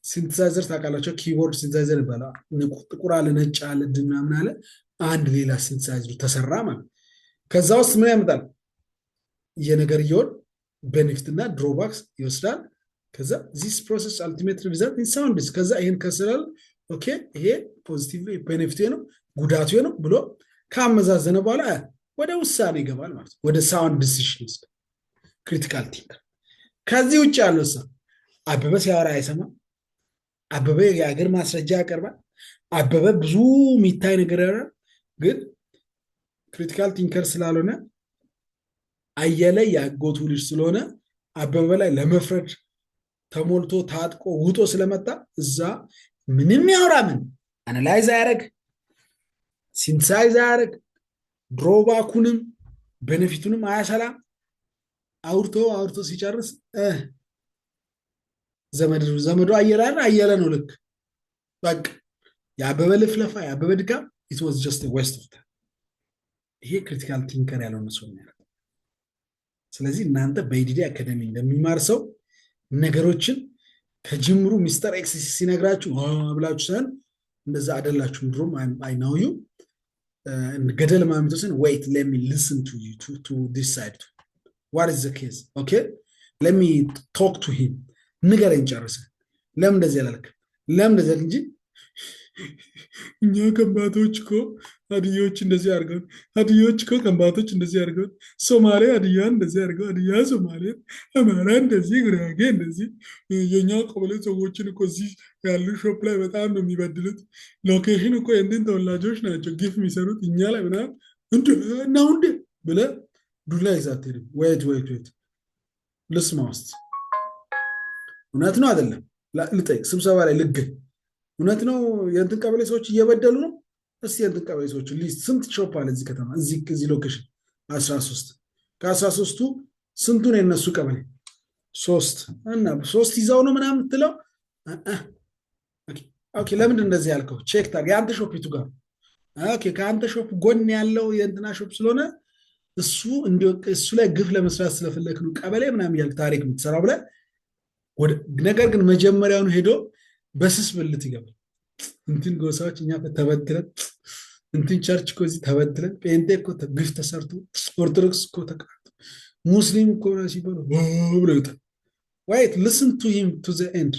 ሲንተሳይዘር ታውቃላቸው፣ ኪቦርድ ሲንተሳይዘር ይባላል። ጥቁር አለ፣ ነጭ አለ፣ ምናምን አለ፣ አንድ ሌላ ሲንተሳይዘር ተሰራ ማለት። ከዛ ውስጥ ምን ያመጣል? የነገርየውን ቤኔፊት እና ድሮባክስ ይወስዳል። ከዛ ዚስ ፕሮሰስ አልቲሜት ሪዛልት ኢን ሳውንድስ። ከዛ ይሄን ከስራል ኦኬ፣ ይሄ ፖዚቲቭ ቤኔፊት ነው ጉዳቱ ነው ብሎ ካመዛዘነ በኋላ ወደ ውሳኔ ይገባል ማለት ነው፣ ወደ ሳውንድ ዲሲዥንስ። ክሪቲካል ቲንከር። ከዚህ ውጭ ያለው ሰው አበበ ሲያወራ አይሰማም። አበበ የሀገር ማስረጃ ያቀርባል። አበበ ብዙ የሚታይ ነገር ያወራል። ግን ክሪቲካል ቲንከር ስላልሆነ አየለ ያጎቱ ልጅ ስለሆነ አበበ ላይ ለመፍረድ ተሞልቶ ታጥቆ ውጦ ስለመጣ እዛ ምንም ያወራ ምን አናላይዝ ያደርግ ሲንተሳይዝ ያደርግ ድሮባኩንም ቤኔፊቱንም አያሰላም። አውርቶ ሲጨርስ ዘመዱ አየለ ነው ልክ በቃ የአበበ ልፍለፋ የአበበ ድካም it was just a waste of time። ይሄ ክሪቲካል ቲንከር ያለው ነው ሰው። ስለዚህ እናንተ በኢዲዲ አካዳሚ እንደሚማር ሰው ነገሮችን ከጅምሩ ሚስተር ኤክስ ሲነግራችሁ ብላችሁ ሳይሆን እንደዛ አይደላችሁም። ድሮም አይ ናው ዩ ገደል ማሚቶስን ዌይት ሌሚ ሊስን ቱ ዲስ ሳይድ ዋት ኢዝ ዘ ኬዝ ኦኬ ሌሚ ቶክ ቱ ሂም ንገረኝ ጨርሰህ ለምን እንደዚህ ያላልክ ለምን እንደዚህ እንጂ እኛ ከምባቶች እኮ ሀዲዮች እንደዚህ አድርገው ሀዲዮች እኮ ከምባቶች እንደዚህ አድርገው ሶማሌ ሀዲያን እንደዚህ አድርገው ሀዲያ ሶማሌ አማራ እንደዚህ ጉራጌ እንደዚህ የኛ ቀበሌ ሰዎችን እኮ እዚህ ያሉ ሾፕ ላይ በጣም ነው የሚበድሉት። ሎኬሽን እኮ የእንትን ተወላጆች ናቸው ጊፍ የሚሰሩት እኛ ላይ ምናምን እናው እንደ ብለህ ዱላ ይዛት ሄድም። ወይት ልስማ ውስጥ እውነት ነው አይደለም ልጠይቅ ስብሰባ ላይ ልገኝ እውነት ነው የእንትን ቀበሌ ሰዎች እየበደሉ ነው። እስቲ የእንትን ቀበሌ ሰዎች ሊስት ስንት ሾፕ አለ እዚህ ከተማ እዚህ ሎኬሽን 13 ከ13ቱ ስንቱን የነሱ ቀበሌ 3 እና 3 ይዛው ነው ምናምን የምትለው ኦኬ ለምንድን እንደዚህ ያልከው ቼክ ታርግ የአንተ ሾፕ የቱ ጋር ኦኬ ከአንተ ሾፕ ጎን ያለው የእንትና ሾፕ ስለሆነ እሱ ላይ ግፍ ለመስራት ስለፈለክ ነው ቀበሌ ምናምን ያልክ ታሪክ የምትሰራው ብለህ ነገር ግን መጀመሪያውን ሄዶ በስስ ብልት ይገባል። እንትን ጎሳዎች እኛ ተበድለን እንትን ቸርች እኮ እዚህ ተበድለን ጴንጤ እኮ ግፍ ተሰርቶ ኦርቶዶክስ እኮ ተቃርቶ ሙስሊም እኮ ሲባሉ ብሎ ይወጣል። ዋይት ሊስን ቱ ሂም ቱ ዘ ኤንድ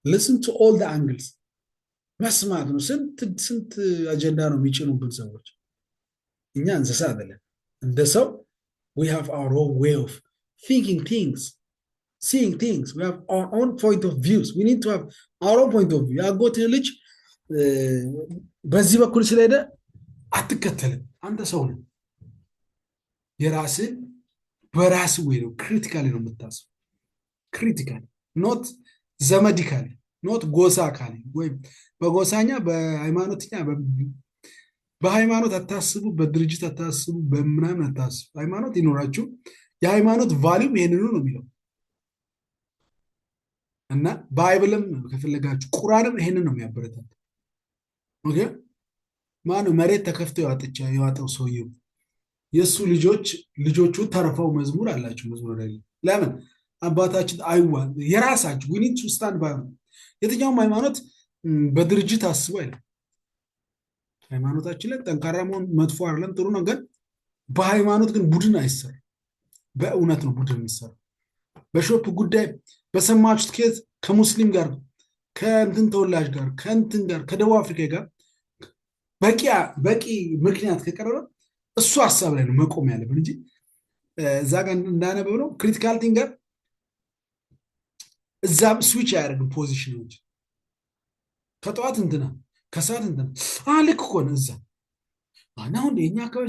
ሊስን ቱ ኦል ዘ አንግልስ መስማት ነው። ስንት አጀንዳ ነው የሚጭኑብን ሰዎች። እኛ እንስሳ አይደለን። እንደ ሰው we have our own way of thinking things seeing things. We have our own point of views. We need to have our own point of view. ያጎትህ ልጅ በዚህ በኩል ስለሄደ አትከተልም። አንተ ሰው ነህ። የራስህ በራስህ ወይ ነው ክሪቲካሊ ነው የምታስበው። ክሪቲካሊ ኖት ዘመዲካሊ ኖት ጎሳካሊ ወይም በጎሳኛ በሃይማኖትኛ በሃይማኖት አታስቡ፣ በድርጅት አታስቡ፣ በምናምን አታስቡ። ሃይማኖት ይኖራችሁ። የሃይማኖት ቫሊዩም ይሄንኑ ነው የሚለው እና ባይብልም ከፈለጋችሁ ቁርአንም ይሄንን ነው የሚያበረታው። ኦኬ ማነው መሬት ተከፍቶ ያዋጠው ሰውየው የሱ ልጆቹ ተርፈው መዝሙር አላቸው። መዝሙር ላይ ለምን አባታችን አይዋ የራሳችሁ we need to stand by የትኛውም ሃይማኖት በድርጅት አስቡ አይደል። ሃይማኖታችን ላይ ጠንካራ መሆን መጥፎ አይደለም፣ ጥሩ ነው። ግን በሃይማኖት ግን ቡድን አይሰራ። በእውነት ነው ቡድን የሚሰራ። በሾፕ ጉዳይ በሰማችሁት ኬዝ ከሙስሊም ጋር ከእንትን ተወላጅ ጋር ከእንትን ጋር ከደቡብ አፍሪካ ጋር በቂ ምክንያት ከቀረበ እሱ ሀሳብ ላይ ነው መቆም ያለብን እንጂ እዛ ጋር እንዳነበብ ነው ክሪቲካል ቲንከር እዛም ስዊች አያደርግም ፖዚሽኖች ከጠዋት እንትና ከሰዓት እንትና ልክ እኮ ነው እዛ አሁን የኛ አካባቢ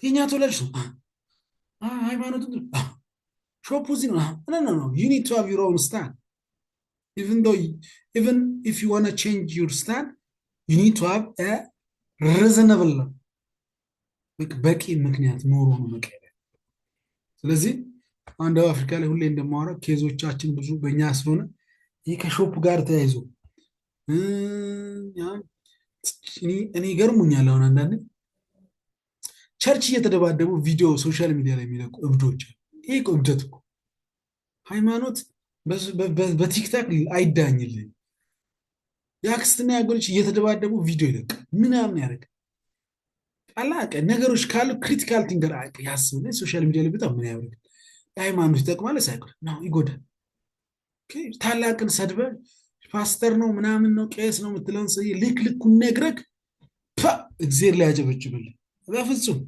የኛ ተወላጅ ነው ሃይማኖት ሾፕ እዚህ ነው no you need to have your own stand even if you want to change your stand you need to have a reasonable በቂ ምክንያት ኖሮ ነው መቀየር። ስለዚህ አንድ አፍሪካ ላይ ሁሌ እንደማወራው ኬዞቻችን ብዙ በእኛ ስለሆነ ይህ ከሾፕ ጋር ተያይዞ እኔ ገርሙኛል። አሁን አንዳንድ ቸርች እየተደባደቡ ቪዲዮ ሶሻል ሚዲያ ላይ የሚለቁ እብዶች ይሄ እብደት እኮ ሃይማኖት በቲክታክ አይዳኝልኝ። የአክስትና ያጎልች እየተደባደቡ ቪዲዮ ይለቅ ምናምን ያደርግ አላቀ ነገሮች ካሉ ክሪቲካል ቲንከር ያስብ። ሶሻል ሚዲያ ላይ በጣም ምን ያደርግ ሃይማኖት ይጠቅማል ሳይሆን ነው ይጎዳል። ታላቅን ሰድበ ፓስተር ነው ምናምን ነው ቄስ ነው የምትለውን ሰው ልኩን ነግረክ እግዚአብሔር ላይ ያጨበጭብልህ በፍጹም።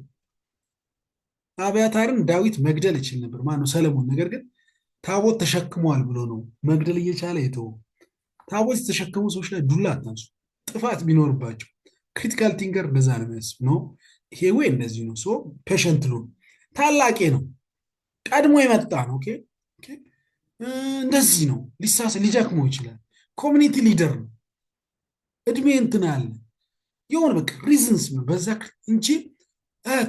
አብያታርን ዳዊት መግደል ይችል ነበር ማነው ሰለሞን። ነገር ግን ታቦት ተሸክሟል ብሎ ነው መግደል እየቻለ የተወው። ታቦት የተሸከሙ ሰዎች ላይ ዱላ አታንሱ። ጥፋት ቢኖርባቸው ክሪቲካል ቲንከር እንደዛ ነው የሚያስብ ነው። ይሄ ወይ እንደዚህ ነው። ሶ ፔሸንት ሉ ታላቄ ነው ቀድሞ የመጣ ነው። ኦኬ እንደዚህ ነው። ሊጀክመው ይችላል። ኮሚኒቲ ሊደር ነው። እድሜ እንትን አለ የሆነ በቃ ሪዝንስ ነው በዛ እንጂ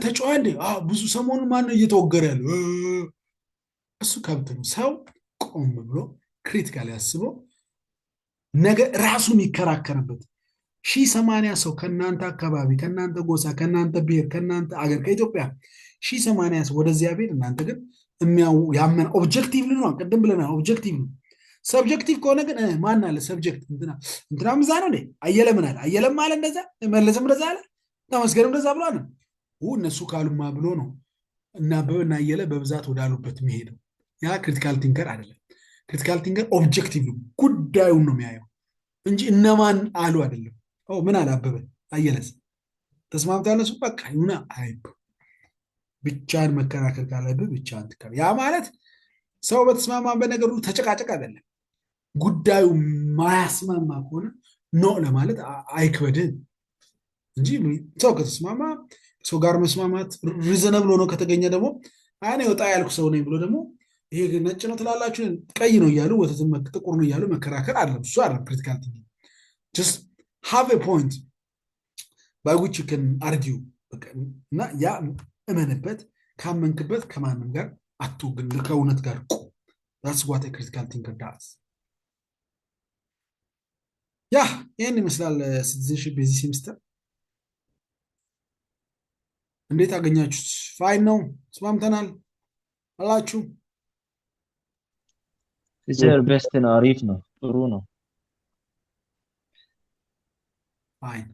ተጫዋንዴ ብዙ ሰሞኑን ማነው እየተወገረ ያለው እሱ ከብት ነው። ሰው ቆም ብሎ ክሪቲካል ያስበው ነገ ራሱ የሚከራከርበት 80 ሰው ከናንተ አካባቢ ከናንተ ጎሳ ከናንተ ብሔር ከናንተ አገር ከኢትዮጵያ 80 ሰው ወደዚያ ቤት እናንተ ግን ያመን ኦብጀክቲቭ ነው። ቅድም ብለናል ኦብጀክቲቭ ነው። ሰብጀክቲቭ ከሆነ ግን ማን አለ ሰብጀክት እንትናም እዛ ነው እንዴ አየለ ምን አለ አየለም አለ እንደዛ መለሰም እንደዛ አለ ተመስገንም እንደዛ ብሏል። እነሱ ካሉማ ብሎ ነው እና አበበና አየለ በብዛት ወዳሉበት የሚሄደው። ያ ክሪቲካል ቲንከር አይደለም። ክሪቲካል ቲንከር ኦብጀክቲቭ ነው፣ ጉዳዩን ነው የሚያየው እንጂ እነማን አሉ አይደለም። ምን አለ አበበ አየለስ ተስማምታ ያነሱ በቃ ይሁና አይብ ብቻን መከራከር ካለብህ ብቻን ትከራ። ያ ማለት ሰው በተስማማበት ነገር ሁሉ ተጨቃጨቅ አይደለም። ጉዳዩ ማያስማማ ከሆነ ኖ ለማለት አይክበድም እንጂ ሰው ከተስማማ ሰው ጋር መስማማት ሪዘነብል ሆኖ ከተገኘ ደግሞ እኔ ወጣ ያልኩ ሰው ነኝ ብሎ ደግሞ ይሄ ነጭ ነው ትላላችሁ ቀይ ነው እያሉ ወተትን ጥቁር ነው እያሉ መከራከር አለ። እሱ አለ ክሪቲካል ቲንኪንግ ጀስት ሃቭ ኤ ፖይንት ባይ ዊች ዩ ካን አርጊው እና ያ እመንበት፣ ካመንክበት ከማንም ጋር አትወግን፣ ከእውነት ጋር ቁ ዳትስ ዋት ክሪቲካል ቲንከር ዳዝ። ያ ይህን ይመስላል ሲቲዝንሺፕ በዚህ ሴሚስተር። እንዴት አገኛችሁት? ፋይን ነው? ተስማምተናል አላችሁ? ቲቸር ቤስት ነው፣ አሪፍ ነው፣ ጥሩ ነው። ፋይን